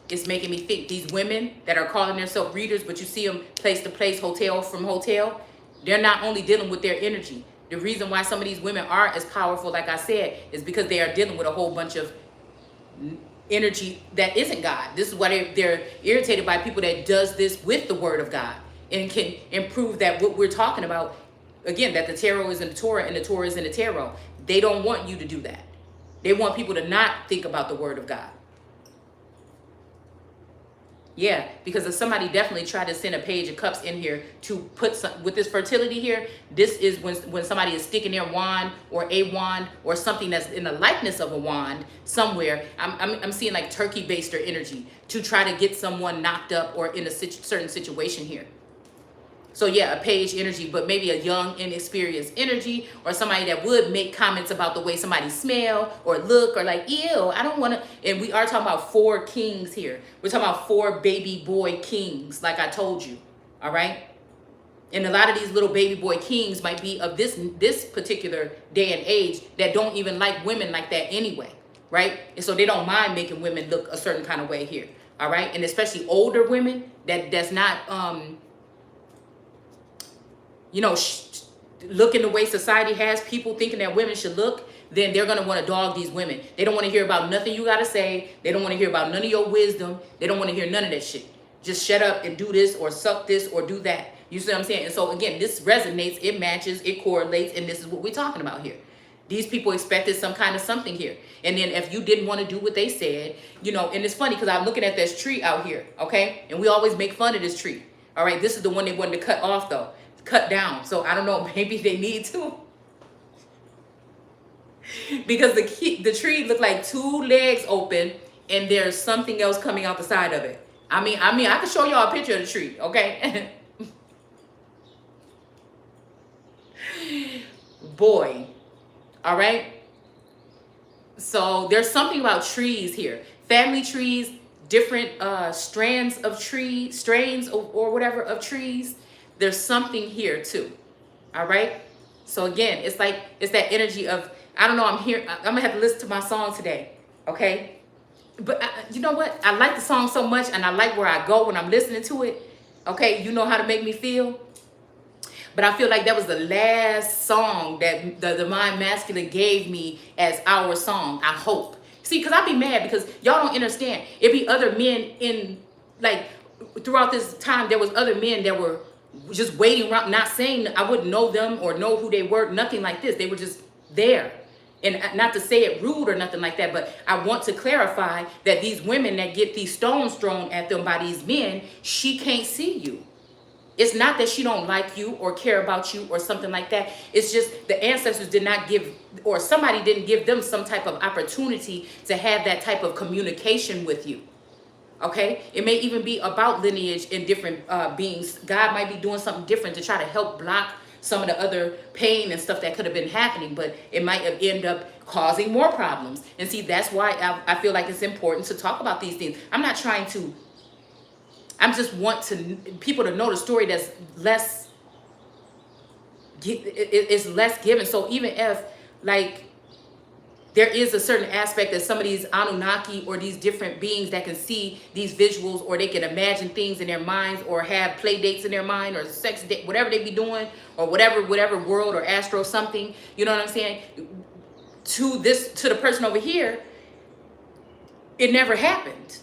it's making me think these women that are calling themselves readers, but you see them place to place, hotel from hotel, they're not only dealing with their energy. The reason why some of these women are as powerful, like I said, is because they are dealing with a whole bunch of energy that isn't God. This is why they're irritated by people that does this with the word of God. And can improve that what we're talking about, again, that the tarot is in the Torah and the Torah is in the tarot. They don't want you to do that. They want people to not think about the word of God. Yeah, because if somebody definitely tried to send a page of cups in here to put some, with this fertility here, this is when somebody is sticking their wand or a wand or something that's in the likeness of a wand somewhere. I'm seeing like turkey baster energy to try to get someone knocked up or in a certain situation here. So yeah, a page energy, but maybe a young, inexperienced energy, or somebody that would make comments about the way somebody smell or look, or like, ew, I don't want to. And we are talking about 4 kings here. We're talking about 4 baby boy kings, like I told you. All right. And a lot of these little baby boy kings might be of this particular day and age that don't even like women like that anyway. Right. And so they don't mind making women look a certain kind of way here. All right. And especially older women that's not, looking the way society has people thinking that women should look, then they're going to want to dog these women. They don't want to hear about nothing you got to say. They don't want to hear about none of your wisdom. They don't want to hear none of that shit. Just shut up and do this or suck this or do that. You see what I'm saying? And so again, this resonates, it matches, it correlates, and this is what we're talking about here. These people expected some kind of something here. And then if you didn't want to do what they said, and it's funny because I'm looking at this tree out here, okay? And we always make fun of this tree. All right, this is the one they wanted to cut off though. Cut down. So I don't know, maybe they need to. because the tree looked like two legs open and there's something else coming out the side of it. I mean, I can show y'all a picture of the tree, okay? Boy, all right? So there's something about trees here. Family trees, different strands of trees, strains or whatever of trees. There's something here too, all right? So again, it's like, it's that energy of, I don't know, I'm gonna have to listen to my song today, okay? But you know what? I like the song so much and I like where I go when I'm listening to it, okay? You know how to make me feel. But I feel like that was the last song that the Divine Masculine gave me as our song, I hope. See, because I'd be mad because y'all don't understand. It'd be other men in, like, throughout this time, there was other men that were just waiting around, not saying I wouldn't know them or know who they were, nothing like this. They were just there. And not to say it rude or nothing like that, but I want to clarify that these women that get these stones thrown at them by these men, she can't see you. It's not that she don't like you or care about you or something like that. It's just the ancestors did not give, or somebody didn't give them some type of opportunity to have that type of communication with you. Okay? It may even be about lineage in different beings. God might be doing something different to try to help block some of the other pain and stuff that could have been happening, but it might have ended up causing more problems. And see, that's why I feel like it's important to talk about these things. I'm not trying to, I just want people to know the story that's less, it's less given. So even if, like, there is a certain aspect that some of these Anunnaki or these different beings that can see these visuals, or they can imagine things in their minds, or have play dates in their mind, or sex date, whatever they be doing, or whatever world or astro something, you know what I'm saying? To the person over here, it never happened.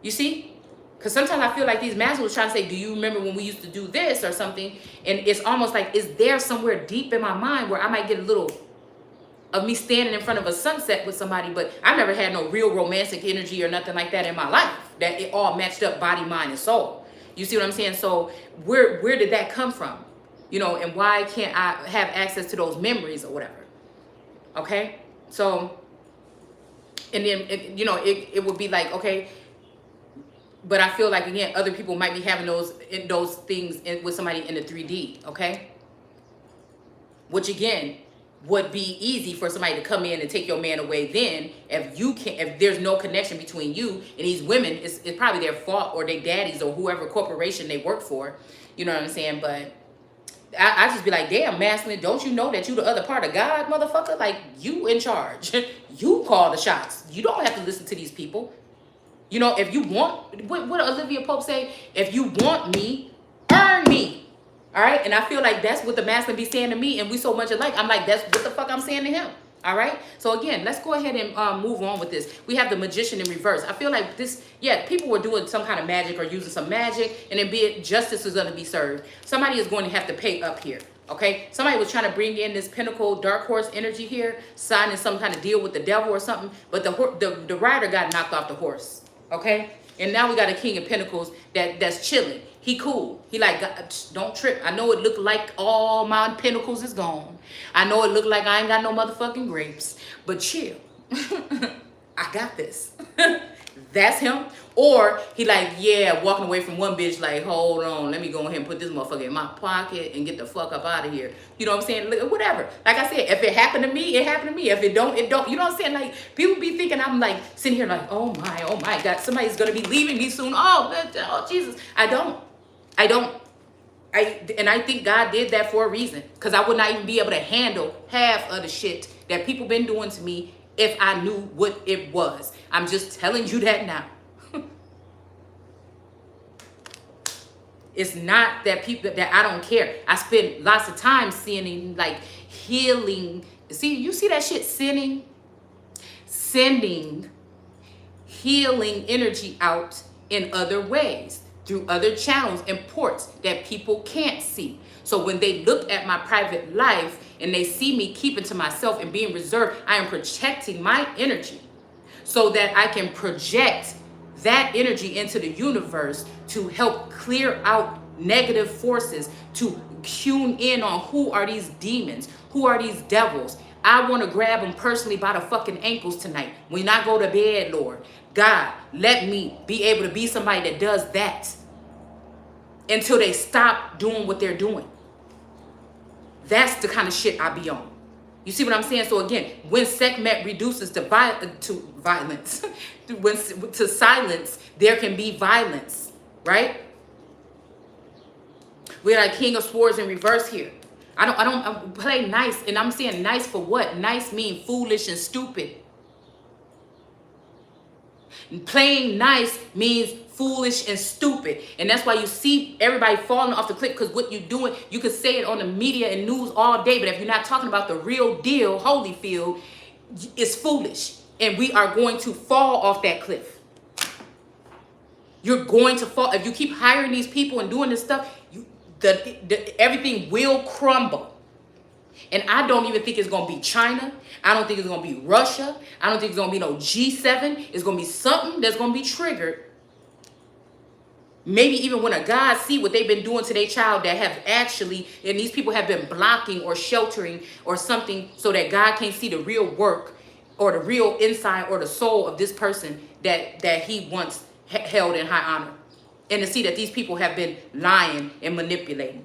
You see? Because sometimes I feel like these masters trying to say, do you remember when we used to do this or something? And it's almost like, is there somewhere deep in my mind where I might get a little of me standing in front of a sunset with somebody, but I never had no real romantic energy or nothing like that in my life, that it all matched up body, mind, and soul. You see what I'm saying? So where did that come from? You know, and why can't I have access to those memories or whatever? Okay? So, and then, you know, it would be like, okay, but I feel like, again, other people might be having those things with somebody in the 3D, okay? Which, again, would be easy for somebody to come in and take your man away then if there's no connection between you and these women. It's probably their fault, or their daddies, or whoever corporation they work for. You know what I'm saying? But I just be like, damn, masculine, don't you know that you the other part of God, motherfucker? Like, you in charge. You call the shots. You don't have to listen to these people. You know, if you want, what Olivia Pope say? If you want me, earn me. All right? And I feel like that's what the masculine be saying to me, and we so much alike. I'm like, that's what the fuck I'm saying to him. All right? So again, let's go ahead and move on with this. We have the magician in reverse. I feel like this, yeah, people were doing some kind of magic or using some magic, and then be it justice is going to be served. Somebody is going to have to pay up here. Okay? Somebody was trying to bring in this pinnacle dark horse energy here, signing some kind of deal with the devil or something, but the rider got knocked off the horse. Okay? And now we got a king of pentacles that's chilling. He cool. He like, don't trip. I know it looked like all my pentacles is gone. I know it looked like I ain't got no motherfucking grapes. But chill. I got this. That's him. Or he like, yeah, walking away from one bitch like, hold on, let me go ahead and put this motherfucker in my pocket and get the fuck up out of here. You know what I'm saying? Whatever. Like I said, if it happened to me, it happened to me. If it don't, it don't. You know what I'm saying? Like, people be thinking I'm like sitting here like, oh my God, somebody's going to be leaving me soon. Oh, Jesus. I don't. And I think God did that for a reason, because I would not even be able to handle half of the shit that people been doing to me if I knew what it was. I'm just telling you that now. It's not that people that I don't care. I spend lots of time seeing, like, healing. See, you see that shit? Sending healing energy out in other ways, through other channels and ports that people can't see. So when they look at my private life and they see me keeping to myself and being reserved, I am protecting my energy so that I can project that energy into the universe to help clear out negative forces, to tune in on who are these demons, who are these devils. I want to grab them personally by the fucking ankles tonight. When I go to bed, Lord, God, let me be able to be somebody that does that until they stop doing what they're doing. That's the kind of shit I be on. You see what I'm saying? So again, when Sekhmet reduces to violence, to silence, there can be violence, right? We got King of Swords in reverse here. I don't play nice, and I'm saying nice for what? Nice mean foolish and stupid. Playing nice means foolish and stupid, and that's why you see everybody falling off the cliff, because what you're doing, you could say it on the media and news all day, but if you're not talking about the real deal, Holyfield, it's foolish, and we are going to fall off that cliff. You're going to fall if you keep hiring these people and doing this stuff. Everything will crumble. And I don't even think it's going to be China. I don't think it's going to be Russia. I don't think it's going to be no G7. It's going to be something that's going to be triggered. Maybe even when a God see what they've been doing to their child that have actually, and these people have been blocking or sheltering or something so that God can't see the real work or the real inside or the soul of this person that he once held in high honor. And to see that these people have been lying and manipulating.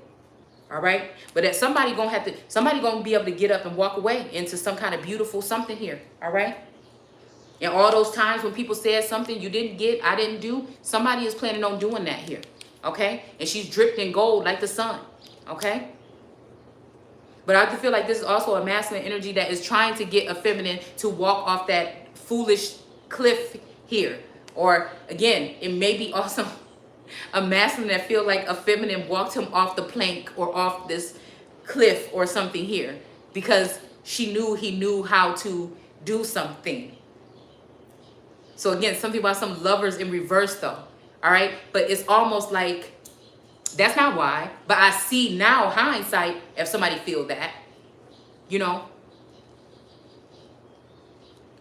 All right? But that somebody gonna be able to get up and walk away into some kind of beautiful something here. All right? And all those times when people said something you didn't get, I didn't do, somebody is planning on doing that here. Okay? And she's dripped in gold like the sun. Okay? But I feel like this is also a masculine energy that is trying to get a feminine to walk off that foolish cliff here. Or again, it may be also a masculine that feel like a feminine walked him off the plank or off this cliff or something here because he knew how to do something. So again, something about some lovers in reverse though. All right. But it's almost like that's not why. But I see now hindsight if somebody feel that, you know,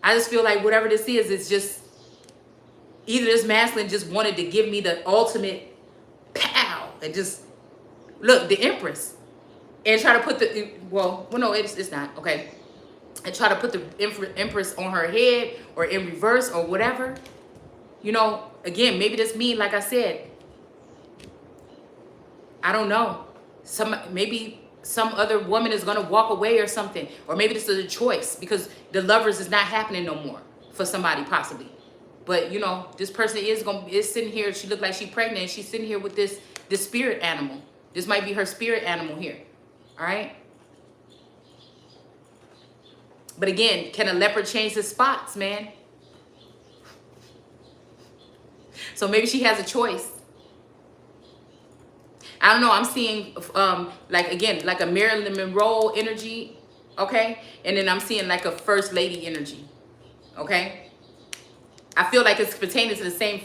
I just feel like whatever this is, it's just either this masculine just wanted to give me the ultimate pow and just look the Empress and try to put the well no it's not okay and try to put the Empress on her head or in reverse or whatever, you know. Again, maybe this mean, like I said, I don't know, maybe some other woman is gonna walk away or something, or maybe this is a choice because the lovers is not happening no more for somebody possibly. But you know, this person is sitting here. She looked like she's pregnant. And she's sitting here with this spirit animal. This might be her spirit animal here. All right. But again, can a leopard change his spots, man? So maybe she has a choice. I don't know. I'm seeing like again, like a Marilyn Monroe energy. Okay. And then I'm seeing like a first lady energy. Okay. I feel like it's pertaining to the same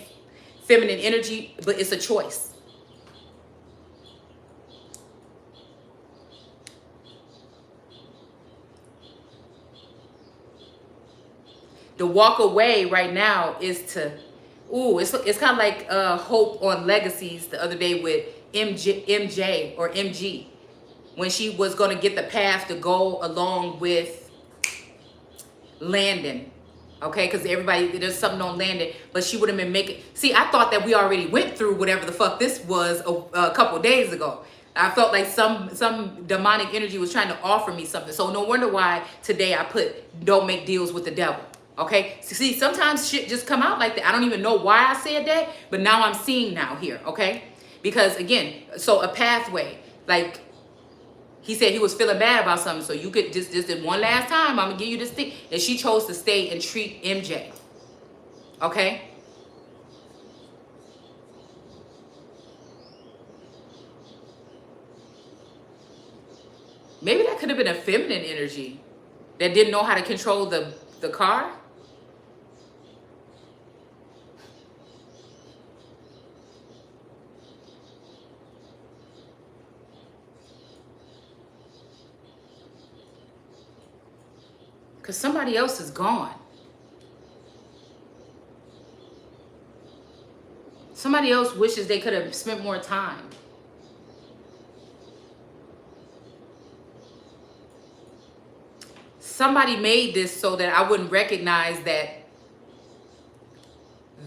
feminine energy, but it's a choice. The walk away right now is to, it's kind of like Hope on Legacies the other day with MJ or MG, when she was going to get the path to go along with Landon. Okay, because everybody, there's something on Landon, but she would have been making, see, I thought that we already went through whatever the fuck this was a couple days ago. I felt like some demonic energy was trying to offer me something. So no wonder why today I put don't make deals with the devil. Okay, see, sometimes shit just come out like that. I don't even know why I said that, but now I'm seeing now here. Okay, because again, so a pathway, like he said he was feeling bad about something, so you could just one last time, I'm gonna give you this thing. And she chose to stay and treat MJ. Okay? Maybe that could have been a feminine energy that didn't know how to control the car. Because somebody else is gone. Somebody else wishes they could have spent more time. somebody made this so that I wouldn't recognize that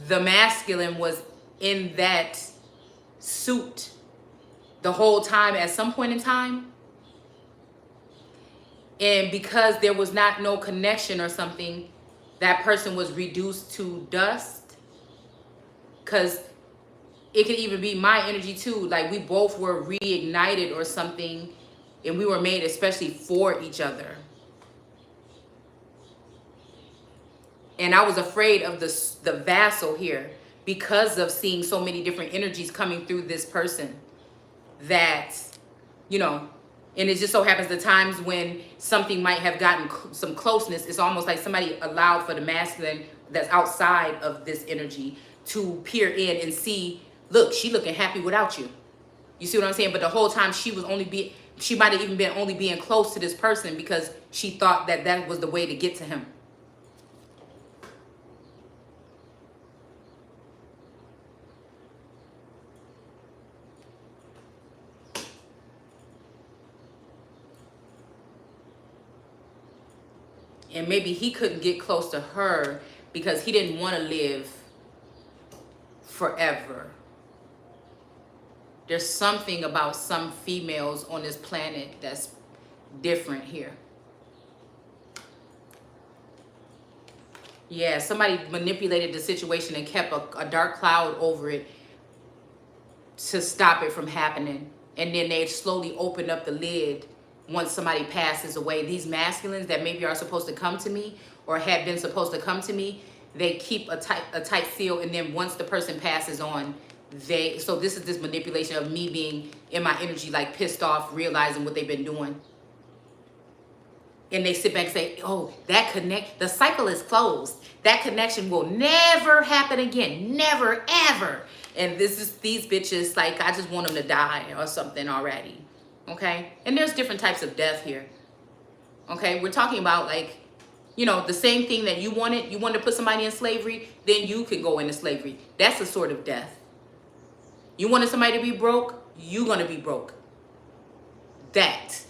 the masculine was in that suit the whole time at some point in time. And because there was not no connection or something, that person was reduced to dust. Because it could even be my energy too. Like we both were reignited or something, and we were made especially for each other. And I was afraid of the vassal here because of seeing so many different energies coming through this person that, you know, and it just so happens the times when something might have gotten some closeness, it's almost like somebody allowed for the masculine that's outside of this energy to peer in and see, look, she looking happy without you. You see what I'm saying? But the whole time she was she might have even been only being close to this person because she thought that that was the way to get to him. And maybe he couldn't get close to her because he didn't want to live forever. There's something about some females on this planet that's different here. Yeah, somebody manipulated the situation and kept a dark cloud over it to stop it from happening. And then they slowly opened up the lid once somebody passes away. These masculines that maybe are supposed to come to me or had been supposed to come to me, they keep a tight seal, and then once the person passes on, so this is this manipulation of me being in my energy, like pissed off, realizing what they've been doing. And they sit back and say, oh, the cycle is closed. That connection will never happen again. Never, ever. And these bitches, like, I just want them to die or something already. Okay? And there's different types of death here. Okay? We're talking about, like, you know, the same thing that you wanted to put somebody in slavery, then you can go into slavery. That's a sort of death. You wanted somebody to be broke, you're going to be broke. That.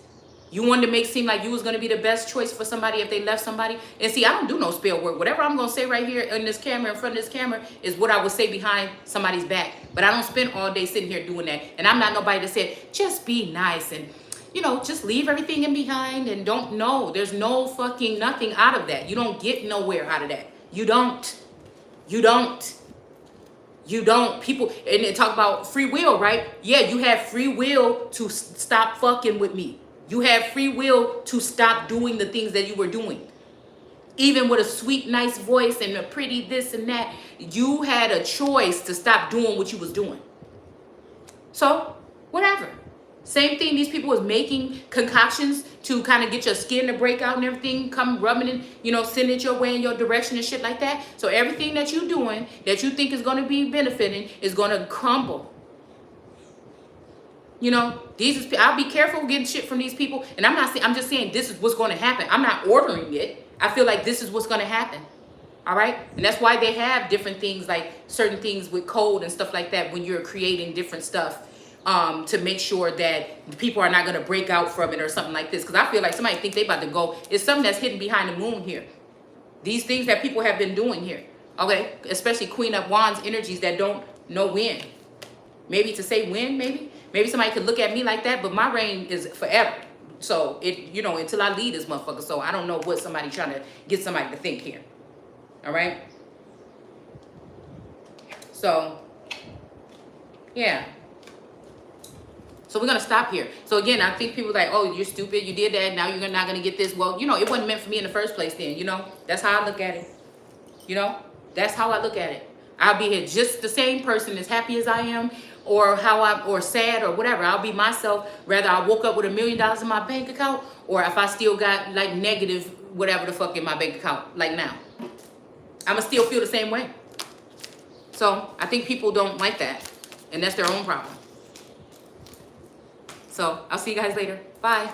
You wanted to make it seem like you was going to be the best choice for somebody if they left somebody. And see, I don't do no spell work. Whatever I'm going to say right here in this camera, in front of this camera, is what I would say behind somebody's back. But I don't spend all day sitting here doing that. And I'm not nobody that said, just be nice and, you know, just leave everything in behind and don't know. There's no fucking nothing out of that. You don't get nowhere out of that. You don't. You don't. You don't. People, and they talk about free will, right? Yeah, you have free will to stop fucking with me. You have free will to stop doing the things that you were doing. Even with a sweet, nice voice and a pretty this and that, you had a choice to stop doing what you was doing. So, whatever. Same thing, these people was making concoctions to kind of get your skin to break out and everything, come rubbing it, you know, send it your way in your direction and shit like that. So everything that you're doing that you think is going to be benefiting is going to crumble. You know, I'll be careful getting shit from these people. And I'm not saying, I'm just saying this is what's going to happen. I'm not ordering it. I feel like this is what's going to happen. All right. And that's why they have different things, like certain things with code and stuff like that when you're creating different stuff to make sure that people are not going to break out from it or something like this. Because I feel like somebody think they about to go. It's something that's hidden behind the moon here. These things that people have been doing here. Okay. Especially Queen of Wands energies that don't know when. Maybe to say when, maybe. Maybe somebody could look at me like that, but my reign is forever. So, you know, until I leave this motherfucker. So, I don't know what somebody trying to get somebody to think here. All right? So, yeah. So, we're going to stop here. So, again, I think people are like, oh, you're stupid. You did that. Now you're not going to get this. Well, you know, it wasn't meant for me in the first place then. You know, that's how I look at it. You know, that's how I look at it. I'll be here just the same person, as happy as I am, or sad or whatever. I'll be myself, whether I woke up with $1 million in my bank account or if I still got like negative whatever the fuck in my bank account like now. I'ma still feel the same way. So I think people don't like that, and that's their own problem. So I'll see you guys later. Bye.